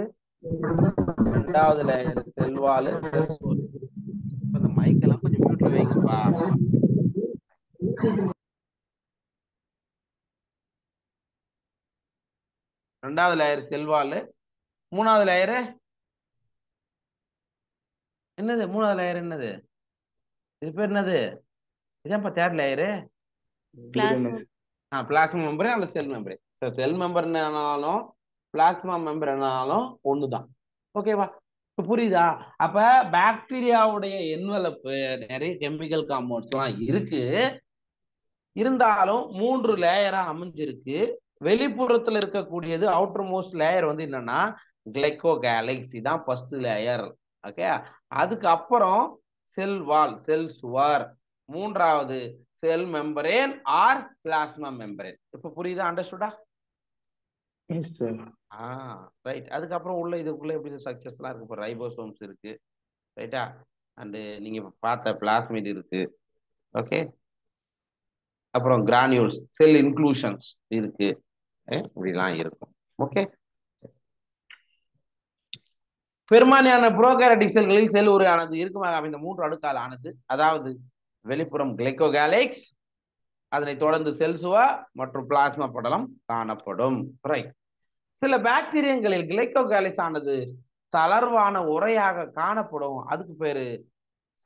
2வது லேயர் செல்வால். இந்த மைக்கெல்லாம் கொஞ்சம் மியூட்ல வைங்கப்பா. 2வது லேயர் செல்வால். 3வது லேயர் என்னது? 3வது லேயர் என்னது? இது பேர் என்னது? இதான்ப்பா 3rd லேயரு. பிளாஸ்மா மெம்பரேன் அல்ல செல் மெம்பரேன். செல் மெம்பர்னாலும் பிளாஸ்மா மெம்பரேனாலும் ஒண்ணுதான். ஓகேவா? புரியுதா? அப்ப பாக்டீரியாவுடைய என்வலப்பு நிறைய கெமிக்கல் காம்பவுண்ட்ஸ் எல்லாம் இருக்கு. இருந்தாலும் 3 லேயரா அமைஞ்சிருக்கு. வெளிப்புறத்துல இருக்கக்கூடியது அவுட்டர் மோஸ்ட் லேயர் வந்து என்னன்னா கிளைகோ கேலிக்ஸ். இதான் ஃபர்ஸ்ட் லேயர். ஓகே. அதுக்கப்புறம் செல் வால், செல் சுவர். 3வது cell membrane or plasma membrane. இப்ப புரியுதா? அண்டர்ஸ்டுடா? ரைட். அதுக்கப்புறம் உள்ள இதுக்குள்ள எப்படி ஸ்ட்ரக்சர்ஸ் எல்லாம் இருக்கு? இப்போ ரைபோசோம்ஸ் இருக்கு, ரைட்டா? அண்ட் நீங்க பார்த்த பிளாஸ்மிட் இருக்கு. ஓகே. அப்புறம் கிரானியூல்ஸ், செல் இன்க்ளூஷன்ஸ் இருக்கு. இப்படிலாம் இருக்கும். ஓகே. பெரும்பாலான புரோகாரியோட்டிக் செல்களில் செல் உரையானது இருக்குமாக அமைந்த 3 அடுக்கால் ஆனது. அதாவது வெளிப்புறம் கிளைகோ கேலிக்ஸ், அதனை தொடர்ந்து செல் சுவர் மற்றும் பிளாஸ்மா படலம் காணப்படும். ரைட். சில பாக்டீரியங்களில் கிளைகோ கேலிக்ஸ் ஆனது தளர்வான உரையாக காணப்படும். அதுக்கு பேரு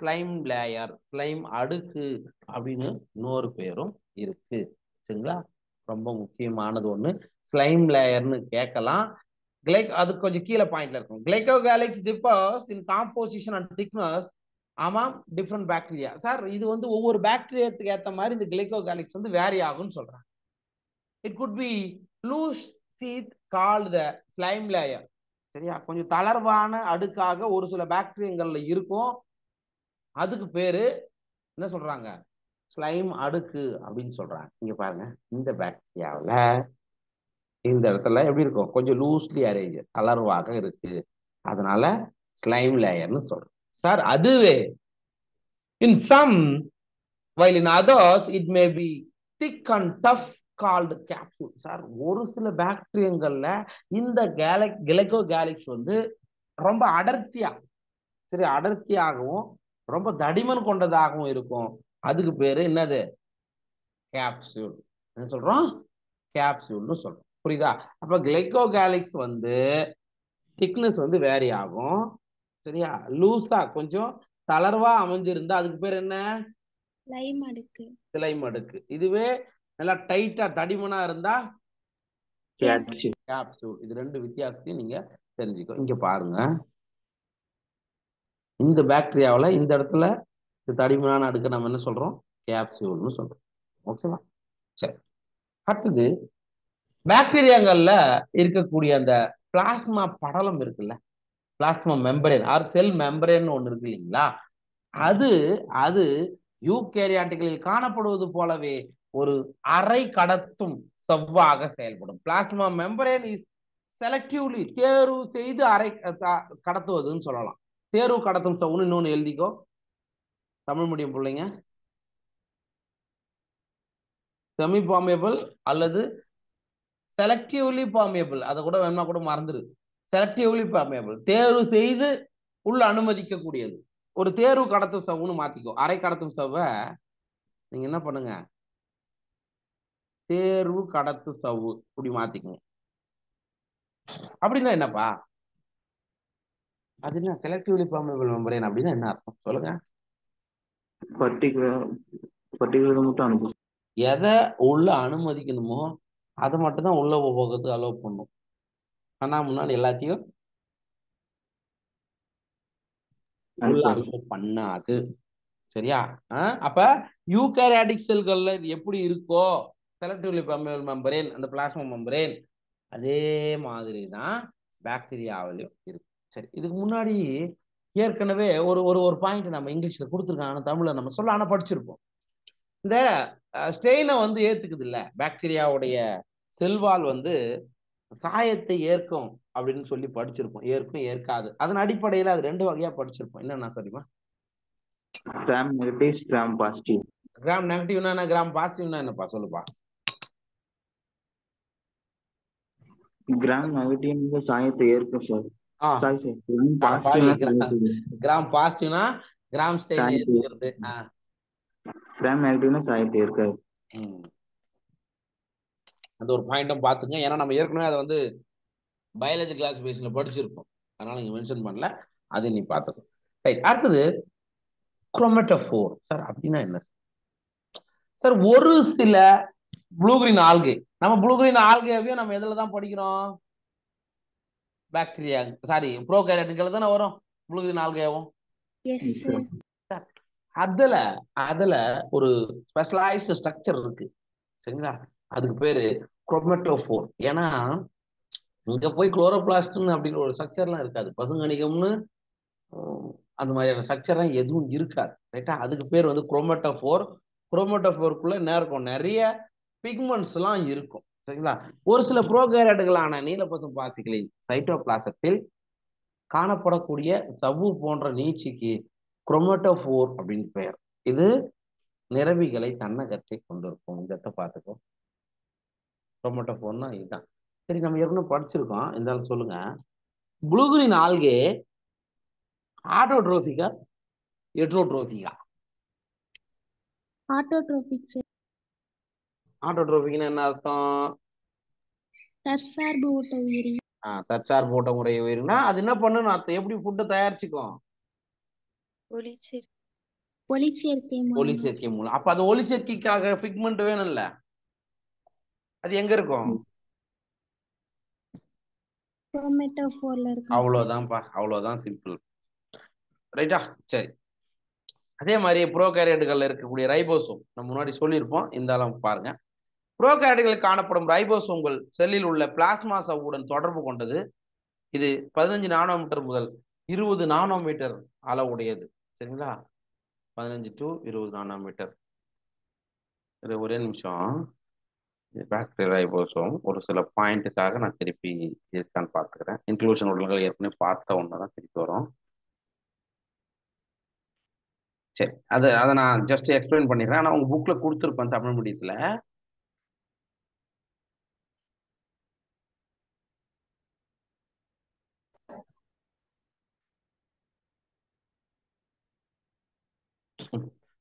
ஸ்லைம் லேயர், ஸ்லைம் அடுக்கு அப்படின்னு இன்னொரு பேரும் இருக்கு. சரிங்களா? ரொம்ப முக்கியமானது ஒண்ணு. ஸ்லைம் லேயர்னு கேட்கலாம். அது கொஞ்சம் கீழே பாயிண்ட்ல இருக்கும். Glyco calyx differs in composition and thickness among different bacteria. Sir இது வந்து ஒவ்வொரு பாக்டீரியாத்துக்கு ஏற்ற மாதிரி இந்த கிளைகோ கேலிக்ஸ் வந்து வேரி ஆகும்னு சொல்றாங்க. It could be loose sheath called the slime layer. சரியா? கொஞ்சம் தளர்வான அடுக்காக ஒரு சில பாக்டீரியங்கள்ல இருக்கும். அதுக்கு பேரு என்ன சொல்றாங்க? ஸ்லைம் அடுக்கு அப்படின்னு சொல்றாங்க. இங்க பாருங்க, இந்த பாக்டீரியாவில் இந்த இடத்துல எப்படி இருக்கும்? கொஞ்சம் லூஸ்லி அரேஞ்ச், தளர்வாக இருக்கு. அதனால ஸ்லைம் லேயர்னு சொல்றோம். சார் அதுவே in some while in others it may be thick and tough called capsule. Sir ஒரு சில பாக்டீரியங்கள்ல இந்த கிளைகோ கேலிக்ஸ் வந்து ரொம்ப அடர்த்தியா, சரி, அடர்த்தியாகவும் ரொம்ப தடிமன் கொண்டதாகவும் இருக்கும். அதுக்கு பேரு என்னது? கேப்சூல். என்ன சொல்றோம்? கேப்சூல்னு சொல்றோம். புரியுதா? அப்ப கிளைகோ கேலிக்ஸ் வந்து திக்னஸ் வந்து வேரி ஆகும். சரியா? லூஸா கொஞ்சம் தளர்வா அமைஞ்சிருந்தா அதுக்கு பேர் என்ன? ஸ்லைம் அடுக்கு. இதுவே நல்லா டைட்டா தடிமனா இருந்தா கேப்சூல். இது 2 வித்தியாசத்தையும் நீங்க தெரிஞ்சுக்கோ. இங்க பாருங்க, இந்த பாக்டீரியாவில் இந்த இடத்துல தடிமனான அடுக்கு நம்ம என்ன சொல்றோம்? கேப்சூல்னு சொல்றோம். ஓகேவா? சரி. அடுத்தது பாக்டீரியாங்கள்ல இருக்கக்கூடிய அந்த பிளாஸ்மா படலம் இருக்குல்ல, plasma membrane or cell membrane ஒண்ணு இருக்கு இல்லைங்களா? அது யூகேரியாட்டுகளில் காணப்படுவது போலவே ஒரு அரை கடத்தும் சவ்வாக செயல்படும். பிளாஸ்மா மெம்பரேன் இஸ் செலக்டிவ்லி தேர்வு செய்து அரை கடத்துவதுன்னு சொல்லலாம். தேர்வு கடத்தும் சவ்வுன்னு இன்னொன்னு எழுதிக்கோ தமிழ் மீடியம் பிள்ளைங்க. செமி பாமியபிள் அல்லது செலக்டிவ்லி பாமியபிள், அதை கூட வேணா கூட மறந்துரு. செலக்டிவ்லி பாமியபிள் தேர்வு செய்து உள்ள அனுமதிக்கக்கூடியது. ஒரு தேர்வு கடத்தும் சவ்வுன்னு மாத்திக்கோ. அரை கடத்தும் சவ்வை நீங்க என்ன பண்ணுங்க, தேர்வு கடத்து சவ்வு இப்படி மாத்திக்கங்க. அப்படின்னா என்னப்பா? அது என்ன செலக்டிவ்லி பாமியபிள் மெம்பரேன் அப்படின்னா என்ன அர்த்தம் சொல்லுங்க? பர்டிகுலர் மட்டும் அனுப்பு. எதை உள்ள அனுமதிக்கணுமோ அதை மட்டும் தான் உள்ள போகிறதுக்கு அலோவ் பண்ணும். ஆனா முன்னாடி எல்லாத்தையும் உள்ள அலோவ் பண்ணாது. சரியா? அப்ப யூகேரியாட்டிக் செல்கள்ல எப்படி இருக்கோ செலக்டிவ்லி பாமியபிள் மெம்பரேன் அந்த பிளாஸ்மா மெம்பரேன், அதே மாதிரி தான் பாக்டீரியாவிலையும் இருக்கு. சரி, இதுக்கு முன்னாடி ஏற்கனவே ஒரு ஒரு ஒரு பாயிண்ட் நம்ம இங்கிலீஷ்ல கொடுத்துருக்காங்க, தமிழ்ல நம்ம சொல்ல ஆனா படிச்சிருப்போம். இந்த ஸ்டெயினை வந்து ஏத்துக்குது இல்ல பாக்டீரியாவுடைய செல்வால் வந்து சாயத்தை ஏற்கும் அப்படின்னு சொல்லி படிச்சிருப்போம். ஏற்கும் ஏற்காது. அதன் அடிப்படையில் அது ரெண்டு வகையா படிச்சிருப்போம். என்னன்னா தெரியுமா? Gram negative, gram positive. Gram நெகட்டிவ்னா என்ன, கிராம் பாசிட்டிவ்னா என்னப்பா சொல்லுப்பா? கிராம் நெகட்டிவ் சாயத்தை ஏற்கும் சார். கிராம் பாசிட்டிவ்னா கிராம் ஸ்டெயின் ஏத்துக்கிறது. கிராம் நெகட்டிவ்னா சாயத்தை ஏற்காது. அந்த ஒரு பாயிண்ட்டும் பாத்துங்க. ஏன்னா நம்ம ஏற்கனவே அதை வந்து பயாலஜி கிளாசிஃபிகேஷன்ல படிச்சிருப்போம். அதனால நீங்க மென்ஷன் பண்ணல, அது நீ பாத்துக்கோ. ரைட். அடுத்தது குரோமேட்டோஃபோர். சார் அப்படின்னா என்ன சார்? ஒரு சில ப்ளூ கிரீன் ஆல்கே, நம்ம ப்ளூ கிரீன் ஆல்கேவையும் நம்ம எதுல தான் படிக்கிறோம்? பாக்டீரியா, சாரி ப்ரோகாரியோட்டுகள் தானே வரும் ப்ளூ கிரீன் ஆல்கேவும். அதுல அதுல ஒரு ஸ்பெஷலைஸ்டு ஸ்ட்ரக்சர் இருக்கு. சரிங்களா? அதுக்கு பேரு குரோமேட்டோஃபோர். ஏன்னா இங்க போய் குளோரோபிளாஸ்ட்னு அப்படின்னு ஒரு ஸ்ட்ரக்சர்லாம் இருக்காது. பசுங்கணிகம்னு அந்த மாதிரியான ஸ்ட்ரக்சர்லாம் எதுவும் இருக்காது. ரைட்டா? அதுக்கு பேர் வந்து குரோமேட்டோஃபோர். குரோமேட்டோஃபோருக்குள்ள இருக்கும் நிறைய பிக்மெண்ட்ஸ் எல்லாம் இருக்கும். சரிங்களா? ஒரு சில புரோகாரியோட்டுகளான நீலப்பசும் பாசிகளின் சைட்டோபிளாசத்தில் காணப்படக்கூடிய சவ்வு போன்ற நீட்சிக்கு குரோமேட்டோஃபோர் அப்படின்னு பெயர். இது நிறவிகளை தன்னகத்தை கொண்டிருக்கும். இந்த பார்த்துக்கோ. குரோமேட்டோஃபோர்னா இதுதான். சரி, நம்ம ஏற்கனவே படிச்சிருக்கோம். இருந்தாலும் சொல்லுங்க, ப்ளூ கிரீன் ஆல்கே ஆட்டோட்ரோபிக்கா ஹெட்ரோட்ரோபிக்கா? Autotrophic sir. ஆட்டோட்ரோபிக்னா என்ன அர்த்தம்? தற்சார்பு ஊட்ட உயிரி. தற்சார்பு ஊட்ட முறை உயிரினா அது என்ன பண்ணணும் அர்த்தம்? எப்படி ஃபுட்டை தயாரிச்சுக்கும்? ஒளிச்சேர்க்கை மூலம். அப்ப அது ஒளிச்சேர்க்கைக்காக பிக்மெண்ட் வேணும்ல, அது எங்க இருக்கும்? குரோமேட்டோஃபோர்ல இருக்கு. அவ்வளவுதான்ப்பா, அவ்வளவுதான், சிம்பிள். ரைட்டா? சரி. அதே மாதிரி புரோகாரியோட்டுகள்ல இருக்கக்கூடிய ரைபோசோம் நம்ம முன்னாடி சொல்லியிருப்போம். இந்த அளவு பாருங்க. புரோகாரியோட்டுகளில் காணப்படும் ரைபோசோம்கள் செல்லில் உள்ள பிளாஸ்மா சவ்வுடன் தொடர்பு கொண்டது. இது 15 நானோமீட்டர் முதல் 20 நானோமீட்டர் அளவுடையது. சரிங்களா? 15 to 20 நானோமீட்டர். இது ஒரே நிமிஷம். பாக்டீரியா ரைபோசோம் ஒரு சில பாயிண்ட்டுக்காக நான் திருப்பி இருக்கான்னு பார்த்துக்கிறேன். இன்க்ளூஷன் உடல்கள் ஏற்கனவே பார்த்த ஒன்று தான் திருப்பி வரும். சரி, அதை நான் ஜஸ்ட் எக்ஸ்பிளைன் பண்ணிடுறேன். ஆனால் உங்க புக்ல கொடுத்துருப்பேன் தமிழ் மீடியத்தில்.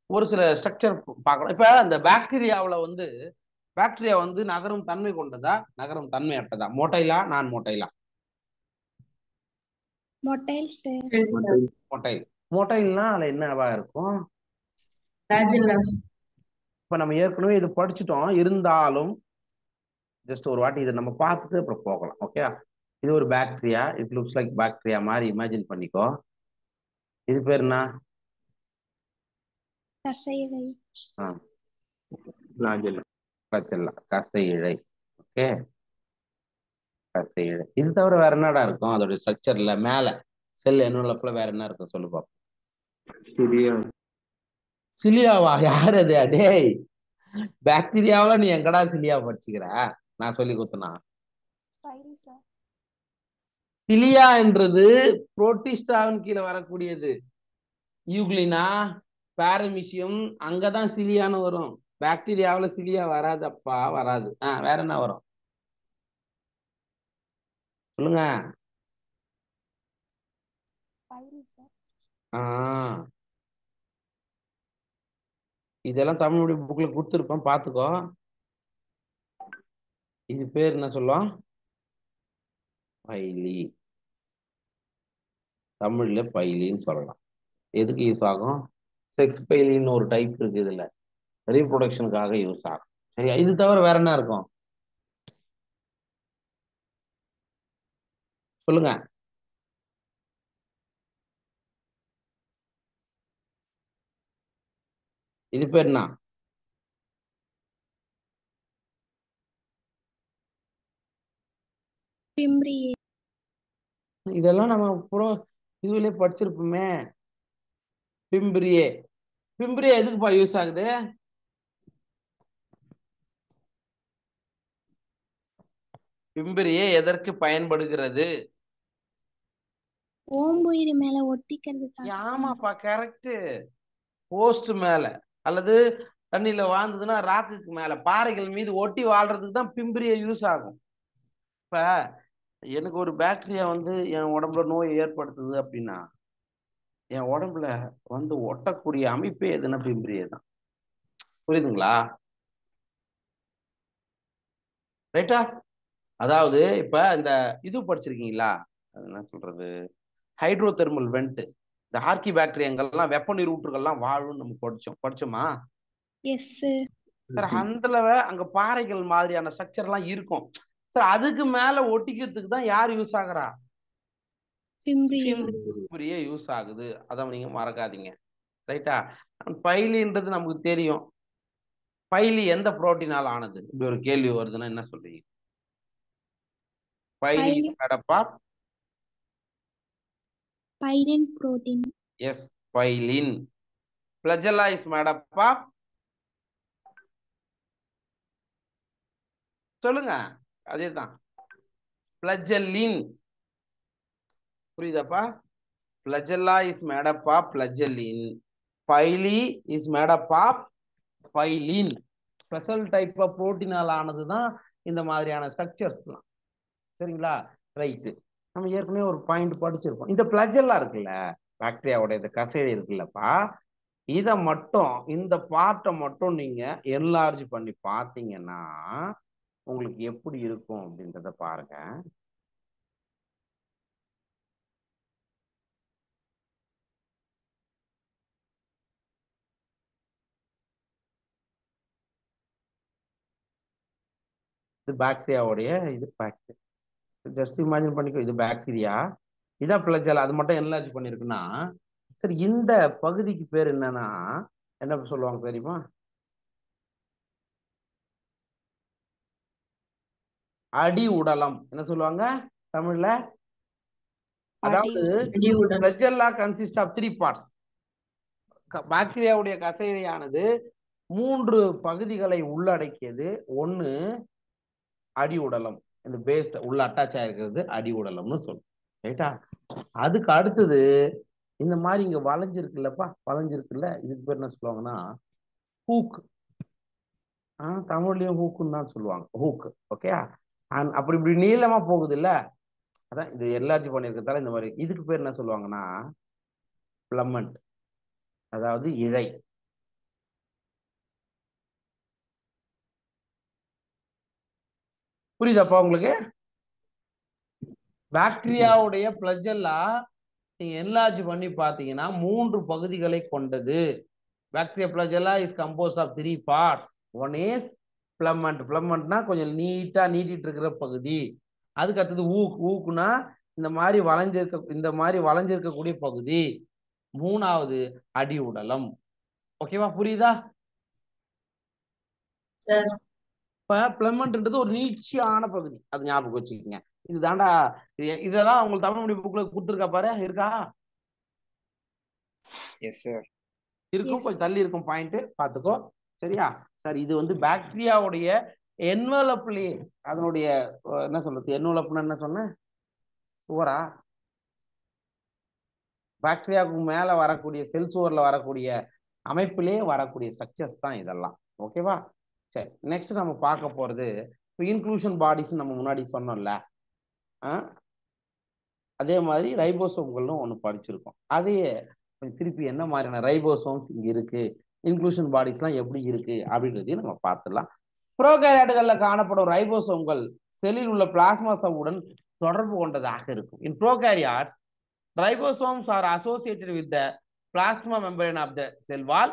ஒரு சில ஸ்ட்ரக்சர் பார்க்கணும். இப்ப இந்த பாக்டீரியா வந்து நகரும் தன்மை கொண்டதா, நகரும் தன்மை அற்றதா? மோட்டைலா, நான் மோட்டைலா? மோட்டைல். மோட்டைல்னா அதுல என்னவா இருக்கும்? இப்ப நம்ம ஏற்கனவே இது படிச்சுட்டோம். இருந்தாலும் ஜஸ்ட் ஒரு வாட்டி இதை நம்ம பார்த்துட்டு அப்புறம் போகலாம். ஓகே? இது ஒரு bacteria. It looks like bacteria மாதிரி இமேஜின் பண்ணிக்கோ. இது பேர் என்ன? கசை இழை. ஓகே, கசை இழை. இது தவிர வேற என்னடா இருக்கும் அதோட ஸ்ட்ரக்சர்ல? மேல செல் என்னுள்ளப்புல வேற என்ன இருக்கும் சொல்லு பாப்போம். சிலியாவா? யார் அது? டேய், பாக்டீரியாவில நீ எங்கடா சிலியா படிச்சுக்கிற? நான் சொல்லி கொடுத்தனா? சிலியா என்றது புரோட்டிஸ்டாவின் கீழே வரக்கூடியது. யூக்ளினா, பாரமிசியம், அங்கதான் சிலியான்னு வரும். பாக்டீரியாவில சிலியா வராதப்பா, வராது. வேற என்ன வரும் சொல்லுங்க. இதெல்லாம் தமிழ் மீடியம் புக்ல கொடுத்துருப்பேன், பாத்துக்கோ. இது பேர் என்ன சொல்லுவோம்? பைலி. தமிழ்ல பைலின்னு சொல்லலாம். எதுக்கு யூஸ் ஆகும்? செக்ஸ் பைலின்னு ஒரு டைப் இருக்கு, இதுல ரீப்ரொடக்ஷனுக்காக யூஸ் ஆகும். சரியா? இது தவிர வேற என்ன இருக்கும் சொல்லுங்க. இது பேர் என்ன? பிம்ரியே. இதெல்லாம் நம்ம இதுலயே படிச்சிருப்போமே. பிம்பிரியே. பிம்பிரியே எதுக்குப்பா யூஸ் ஆகுது? பிம்பிரியே எதற்கு பயன்படுகிறது? ஓம்புயிரி மேல ஒட்டிக்கிறதுக்காக. ஆமாப்பா, கரெக்ட். போஸ்ட் மேல அல்லது தண்ணியில வாழ்ந்ததுன்னா ராக்குக்கு மேல, பாறைகள் மீது ஒட்டி வாழ்றதுக்கு தான் பிம்பிரியை யூஸ் ஆகும். இப்ப எனக்கு ஒரு பாக்டீரியா வந்து என் உடம்புல நோய் ஏற்படுத்துது அப்படின்னா, என் உடம்புல வந்து ஒட்டக்கூடிய அமைப்பே எதுனா பிம்பிரியே தான். புரியுதுங்களா? ரைட்டா? அதாவது இப்ப இந்த இது படிச்சிருக்கீங்களா, அது என்ன சொல்றது, ஹைட்ரோதெர்மல் வெண்ட். இந்த ஹார்கி பாக்டீரியாங்கள்லாம் வெப்ப நீரூற்றுகள்லாம் வாழும் நம்ம படிச்சோமா? எஸ். சார் அதுல அங்க பாறைகள் மாதிரியான ஸ்ட்ரக்சர் எல்லாம் இருக்கும் சார். அதுக்கு மேல ஒட்டிக்கிறதுக்கு தான் யார் யூஸ் ஆகுறா? பிம்ரியே. பிம்பிரியே யூஸ் ஆகுது. அதை நீங்க மறக்காதீங்க. ரைட்டா? பைலின்றது நமக்கு தெரியும். பைலி எந்த புரோட்டீனால் ஆனது? இப்படி ஒரு கேள்வி வருதுன்னா என்ன சொல்றீங்க? பைலி மேடப்பா. பைலின் protein. Yes, pilin. Flagella is மேடப்பா. சொல்லுங்க. அதேதான், ஃபிளஜெல்லின். புரியுதாப்பா? Flagella is made up of flagellin. Pili is made up of pilin. Special type of புரோட்டீனால் ஆனதுதான் இந்த மாதிரியான ஸ்ட்ரக்சர்ஸ்லாம். சரிங்களா? ரைட்டு. நம்ம ஏற்கனவே ஒரு பாயிண்ட் படிச்சிருக்கோம். இந்த ஃபிளஜெல்லா இருக்குல்ல, பாக்டீரியாவோட இந்த கசைடு இருக்குல்லப்பா, இதை மட்டும், இந்த பார்ட்டை மட்டும் நீங்க என்லார்ஜ் பண்ணி பார்த்தீங்கன்னா உங்களுக்கு எப்படி இருக்கும் அப்படின்றத பாருங்க. இது பாக்டீரியாவுடைய இது பாக்டீரியா. ஜஸ்ட் இமேஜின் பண்ணிக்கோ, இது பாக்டீரியா, இதான் பிளஜல். அது மட்டும் என்லார்ஜ் பண்ணிருக்குன்னா சரி, இந்த பகுதிக்கு பேர் என்னன்னா என்ன சொல்லுவாங்க தெரியுமா? அடி உடலம். என்ன சொல்லுவாங்க தமிழ்ல? அதாவது பிளஜெல்லா கன்சிஸ்ட் ஆஃப் 3 பார்ட்ஸ். பாக்டீரியாவுடைய கசையானது 3 பகுதிகளை உள்ளடக்கியது. ஒண்ணு அடி உடலம், இந்த பேஸ் உள்ள அட்டாச் ஆயிருக்கிறது அடி உடலம்னு சொல்லும். ரைட்டா? அதுக்கு அடுத்தது இந்த மாதிரி இங்க வளைஞ்சிருக்குல்லப்பா, வளைஞ்சிருக்குல்ல, இதுக்கு பேர் என்ன சொல்லுவாங்கன்னா ஹூக். தமிழ்லயும் ஹூக்குன்னு தான் சொல்லுவாங்க, ஹூக். ஓகே? அப்படி இப்படி நீளமா போகுது இல்ல, அதான் இது எல்ஆர்ஜி பண்ணிருக்கிறதால இந்த மாதிரி. இதுக்கு பேர் என்ன சொல்லுவாங்கன்னா பிளமண்ட், அதாவது இழை. புரியுதாப்பா உங்களுக்கு? பாக்டீரியாவுடைய பிளஜெல்லா நீங்க என்லார்ஜ் பண்ணி பார்த்தீங்கன்னா 3 பகுதிகளை கொண்டது. Bacteria flagella is composed of 3 parts. One is filament. பிளமண்ட்னா கொஞ்சம் நீட்டா நீட்டிட்டு இருக்கிற பகுதி. அதுக்கு அடுத்தது ஊக். ஊக்குனா இந்த மாதிரி வளைஞ்சிருக்கக்கூடிய பகுதி. மூணாவது அடி உடலம். ஓகேவா? புரியுதா? இப்ப பிளமண்ட்ன்றது ஒரு நீட்சியான பகுதி, அது ஞாபகம் வச்சுக்கோங்க. இது தாண்டா, இதெல்லாம் உங்களுக்கு தமிழ் மீடியம் புக்ல கொடுத்துருக்கா பாரு, இருக்கா? Yes sir. இருக்கும், Yes. கொஞ்சம் தள்ளி இருக்கும் பாயிண்ட் பார்த்துக்கோ. சரியா? சார் இது வந்து பாக்டீரியாவுடைய என்வலப்லயே அதனுடைய என்ன சொல்றது, என்வலப்னா என்ன சொன்ன, சுவரா? பாக்டீரியாவுக்கு மேல வரக்கூடிய செல் சுவர்ல வரக்கூடிய அமைப்பிலே வரக்கூடிய ஸ்ட்ரக்சர்ஸ் தான் இதெல்லாம். ஓகேவா? சரி, நெக்ஸ்ட் நம்ம பார்க்க போறது இன்க்ளூஷன் பாடிஸ். நம்ம முன்னாடி சொன்னோம்ல, அதே மாதிரி ரைபோசோம்கள்னு ஒன்று படிச்சிருக்கோம். அதையே திருப்பி என்ன மாதிரியான ரைபோசோம்ஸ் இங்க இருக்கு, இன்க்ளூஷன் பாடிஸ்லாம் எப்படி இருக்கு அப்படின்றதையும் நம்ம பார்த்துடலாம். புரோகாரியாட்டுகளில் காணப்படும் ரைபோசோம்கள் செல்லில் உள்ள பிளாஸ்மா சவ்வுடன் தொடர்பு கொண்டதாக இருக்கும். இன் ப்ரோகாரியாட்ஸ் ribosomes are associated with the plasma membrane of the cell wall.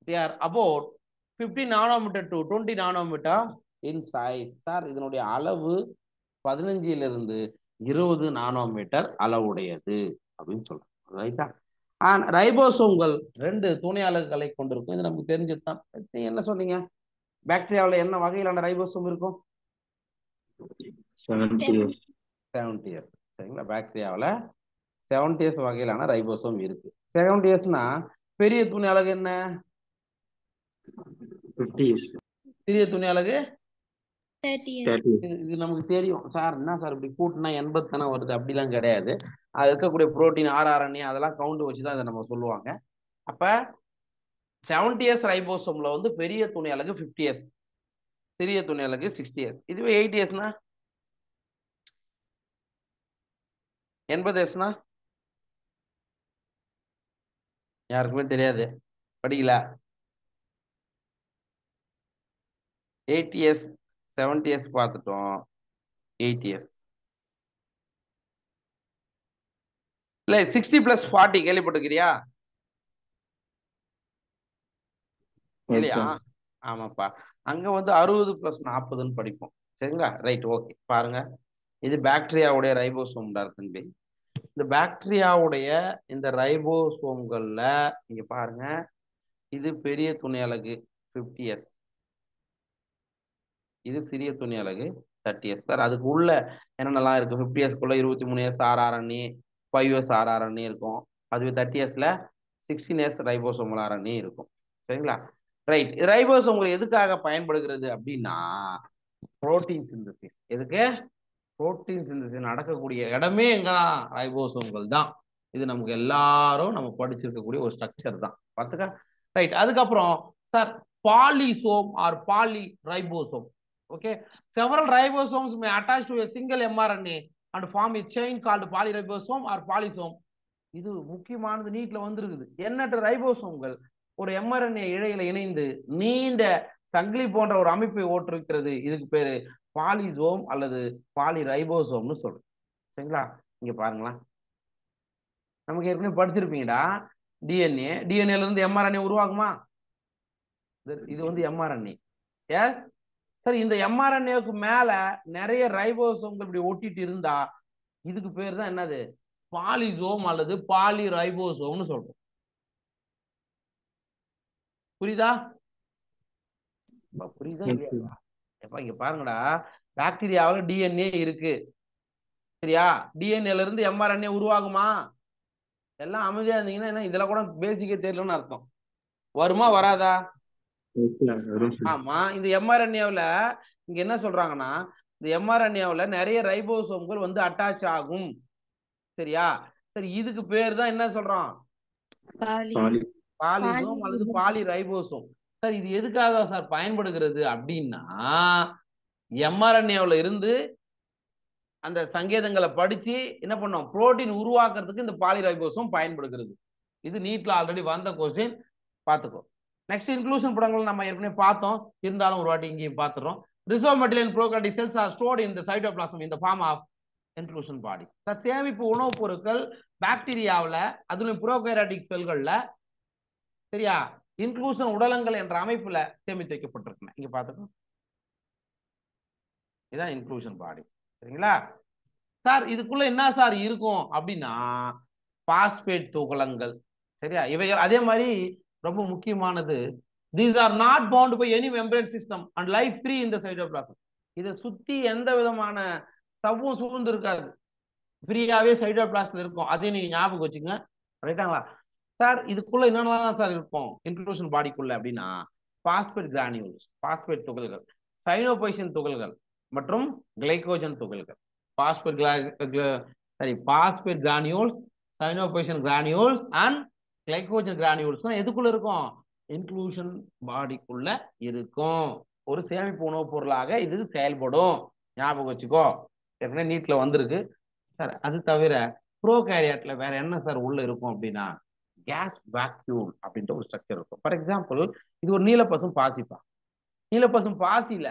They are about 50 nanometer to 20 nanometer in size. Sir இதனுடைய அளவு 15 இருந்து 20 நானோமீட்டர் அளவுடையது அப்படின்னு சொல்றோம். ரைட்டா? ரைபோசோம்கள் 2 துணை அலகுகளை கொண்டிருக்கும். இது நமக்கு தெரிஞ்சதுதான். நீங்க என்ன சொன்னீங்க, பாக்டீரியாவில் என்ன வகையிலான ரைபோசோம் இருக்கும்? 70s. 70s. சரிங்களா? பாக்டீரியாவில் 70s வகையிலான ரைபோசோம் இருக்கு. 70sனா பெரிய துணை அலகு என்ன? 50s. சிறிய துணை அலகு 30s. 30s. இது நமக்கு தெரியும். சார் என்ன சார் இப்படி கூட்டினா 80 தானே வருது? அப்படிலாம் கிடையாது. அது இருக்கக்கூடிய புரோட்டீன், RNA அதெல்லாம் கவுண்ட் வச்சுதான் இதை நம்ம சொல்லுவாங்க. அப்ப 70s ரைபோசோம்ல வந்து பெரிய துணை அலகு 50s, சிறிய துணை அலகு 60s. இதுவே 80sனா 80sனா யாருக்குமே தெரியாது, படிக்கல. 80s 70s பார்த்துட்டோம். 80s இல்ல 60+40 கேள்விப்பட்டிருக்கிறியா? இல்லையா? ஆமாப்பா. அங்க வந்து 60+40ன்னு படிப்போம். சரிங்களா? Right, okay. பாருங்க, இது பாக்டீரியாவுடைய ரைபோசோம் தம்பி. இந்த பாக்டீரியாவுடைய இந்த ரைபோசோம்கள்ல நீங்க பாருங்க, இது பெரிய துணை அலகு 50s, இது சிறிய துணை அலகு 30s. சார் அதுக்கு உள்ள என்னென்னலாம் இருக்கு? 50sக்குள்ள 23s RNA, 5s RNA இருக்கும். அதுவே 30sல 16s ரைபோசோமல் RNA இருக்கும். சரிங்களா? ரைட். ரைபோசோம்கள் எதுக்காக பயன்படுகிறது அப்படின்னா, புரோட்டீன் சிந்தசிஸ். எதுக்கு? புரோட்டீன் சிந்தசிஸ் நடக்கக்கூடிய இடமே எங்கதான்? ரைபோசோம்கள் தான். இது நமக்கு எல்லாரும் நம்ம படிச்சிருக்கக்கூடிய ஒரு ஸ்ட்ரக்சர் தான். பார்த்துக்க. ரைட். அதுக்கப்புறம் sir polysome or poly ribosome. Okay, several ribosomes may attach to a single mRNA and form a chain called polyribosome or polysome. இது முக்கியமானது, நீட்ல வந்திருக்குது. எண்ணற்ற ரைபோசோம்கள் ஒரு mRNA இழையில இணைந்து நீண்ட சங்கிலி போன்ற ஒரு அமைப்பை ஓற்றுவிக்கிறது. இதுக்கு பேரு பாலிசோம் அல்லது பாலிரைபோசோம்னு சொல்றோம். சரிங்களா? இங்க பாருங்களா, நமக்கு ஏற்கனவே படிச்சிருப்பீங்கடா, டிஎன்ஏல இருந்து mRNA உருவாகுமா? இது வந்து mRNA. எஸ். சரி, இந்த mRNAவுக்கு மேல நிறைய ரைபோசோம்கள் இப்படி ஒட்டிட்டு இருந்தா இதுக்கு பேர் தான் என்னது? பாலிசோம் அல்லது பாலிரைபோசோம்னு சொல்றோம். புரியுதா? புரியுதா இல்லையா? இங்க பாருங்கடா, பாக்டீரியாவில் டிஎன்ஏ இருக்கு. சரியா? டிஎன்ஏல இருந்து mRNA உருவாகுமா? எல்லாம் அமைதியா இருந்தீங்கன்னா இதுல கூட பேசிக்கே தெரியலன்னு அர்த்தம். வருமா வராதா? ஆமா. இந்த mRNAவுல இங்க என்ன சொல்றாங்கன்னா, இந்த mRNAவுல நிறைய ரைபோசோம்கள் வந்து அட்டாச் ஆகும். சரியா? சரி, இதுக்கு பேர் தான் என்ன சொல்றோம்? பாலிசோம் அல்லது பாலிரைபோசோம். சார் இது எதுக்காக சார் பயன்படுகிறது அப்படின்னா, mRNAவுல இருந்து அந்த சங்கேதங்களை படிச்சு என்ன பண்ணோம், புரோட்டீன் உருவாக்குறதுக்கு இந்த பாலிரைபோசோம் பயன்படுகிறது. இது நீட்ல ஆல்ரெடி வந்த கொஸ்டின், பார்த்துக்கோ. நெக்ஸ்ட் இன்க்ளூஷன் படங்கள் நம்ம ஏற்கனவே பார்த்தோம், இருந்தாலும் ஒரு வாட்டி இங்கேயும் பார்த்துறோம். ரிசோமெட்டிலின் prokaryotic cells are stored in the cytoplasm in the form of inclusion body. சேமிப்பு உணவுப் பொருட்கள் பாக்டீரியாவில், அதுவும் ப்ரோகாரியோட்டிக் செல்கள்ல, சரியா, இன்க்ளூஷன் உடலங்கள் என்ற அமைப்புல சேமித்து வைக்கப்பட்டிருக்குங்க. இங்க பார்த்துக்கோ, இதுதான் இன்க்ளூஷன் பாடி. சரிங்களா சார்? இதுக்குள்ள என்ன சார் இருக்கும் அப்படின்னா, பாஸ்பேட் துகள்கள். சரியா? இவைகள் அதே மாதிரி ரொம்ப முக்கியமானது, these are not bound by any membrane system and life free in the cytoplasm. இதை சுத்தி எந்த விதமான சவ்வும் சூழ்ந்து இருக்காது, ஃப்ரீயாவே சைட்டோபிளாஸ்ம்ல இருக்கும். அதையும் நீங்க ஞாபகம் வச்சுங்க. ரைட்டாங்களா? சார் இதுக்குள்ள என்னென்னலாம் சார் இருக்கும் இன்க்ளூஷன் பாடிக்குள்ள அப்படின்னா பாஸ்பேட் கிரானியூல்ஸ், பாஸ்பேட் துகள்கள், சைனோபொய்சின் துகள்கள் மற்றும் கிளைகோஜன் துகள்கள். Phosphate phosphate granules, cyanophycin granules and glycogen granules எதுக்குள்ள இருக்கும்? இன்க்ளூஷன் பாடிக்குள்ள இருக்கும். ஒரு சேமிப்பு உணவுப் பொருளாக இது செயல்படும். ஞாபகம் வச்சுக்கோ, ஏற்கனவே நீட்ல வந்திருக்கு சார். அது தவிர ப்ரோகாரியாட்ல வேற என்ன சார் உள்ள இருக்கும் அப்படின்னா கேஸ் வேக்யூல் அப்படின்ற ஒரு ஸ்ட்ரக்சர் இருக்கும். ஃபார் எக்ஸாம்பிள் இது ஒரு நீலப்பசும் பாசிப்பா. நீலப்பசும் பாசியில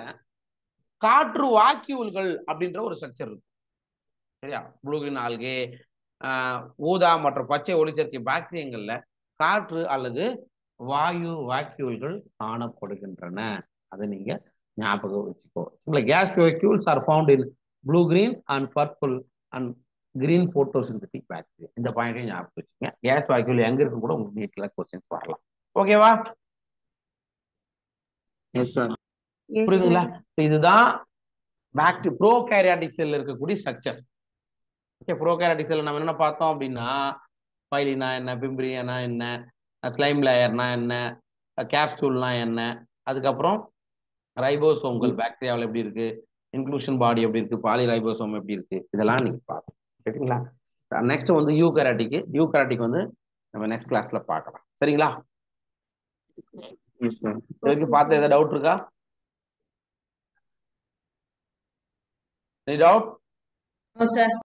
காற்று வாக்யூல்கள் அப்படின்ற ஒரு ஸ்ட்ரக்சர் இருக்கும். சரியா? ப்ளூகின் ஆல்கே, ஊதா மற்றும் பச்சை ஒளிச்சேர்க்கை பாக்டீரியங்கள்ல காற்று அல்லது வாயு வாக்யூல்கள் காணப்படுகின்றன. அதை நீங்க ஞாபகம் வச்சுக்கோ. Gas vacuoles are found in blue green and purple and green photosynthetic bacteria. இந்த பாயிண்டையும் ஞாபகம் வச்சுக்கோங்க. கேஸ் வாக்யூல் எங்க இருக்கு கூட உங்களுக்கு நீட்ல கொஸ்டின்ஸ் வரலாம். ஓகேவா? Yes sir. புரியுதுங்களா? இதுதான் ப்ரோகாரியாட்டிக் செல்ல இருக்கக்கூடிய ஸ்ட்ரக்சர்ஸ். ஓகே, ப்ரோகாரியாட்டிக் செல்ல நம்ம என்ன பார்த்தோம் அப்படின்னா பைலினா என்ன, பிம்பிரியானா என்ன, ஸ்லைம் லேயர்னா என்ன, கேப்சூல்னா என்ன, அதுக்கப்புறம் ரைபோசோம்கள் பாக்டீரியாவில் எப்படி இருக்கு, இன்க்ளூஷன் பாடி எப்படி இருக்கு, பாலி ரைபோசோம் எப்படி இருக்கு, இதெல்லாம் நீங்க பார்க்கணும். சரிங்களா? நெக்ஸ்ட் வந்து யூகராட்டிக் வந்து நம்ம நெக்ஸ்ட் கிளாஸ்ல பார்க்கலாம். சரிங்களா? Yes sir. இதுக்கு பார்த்து ஏதாவது டவுட் இருக்கா? டவுட்? சார்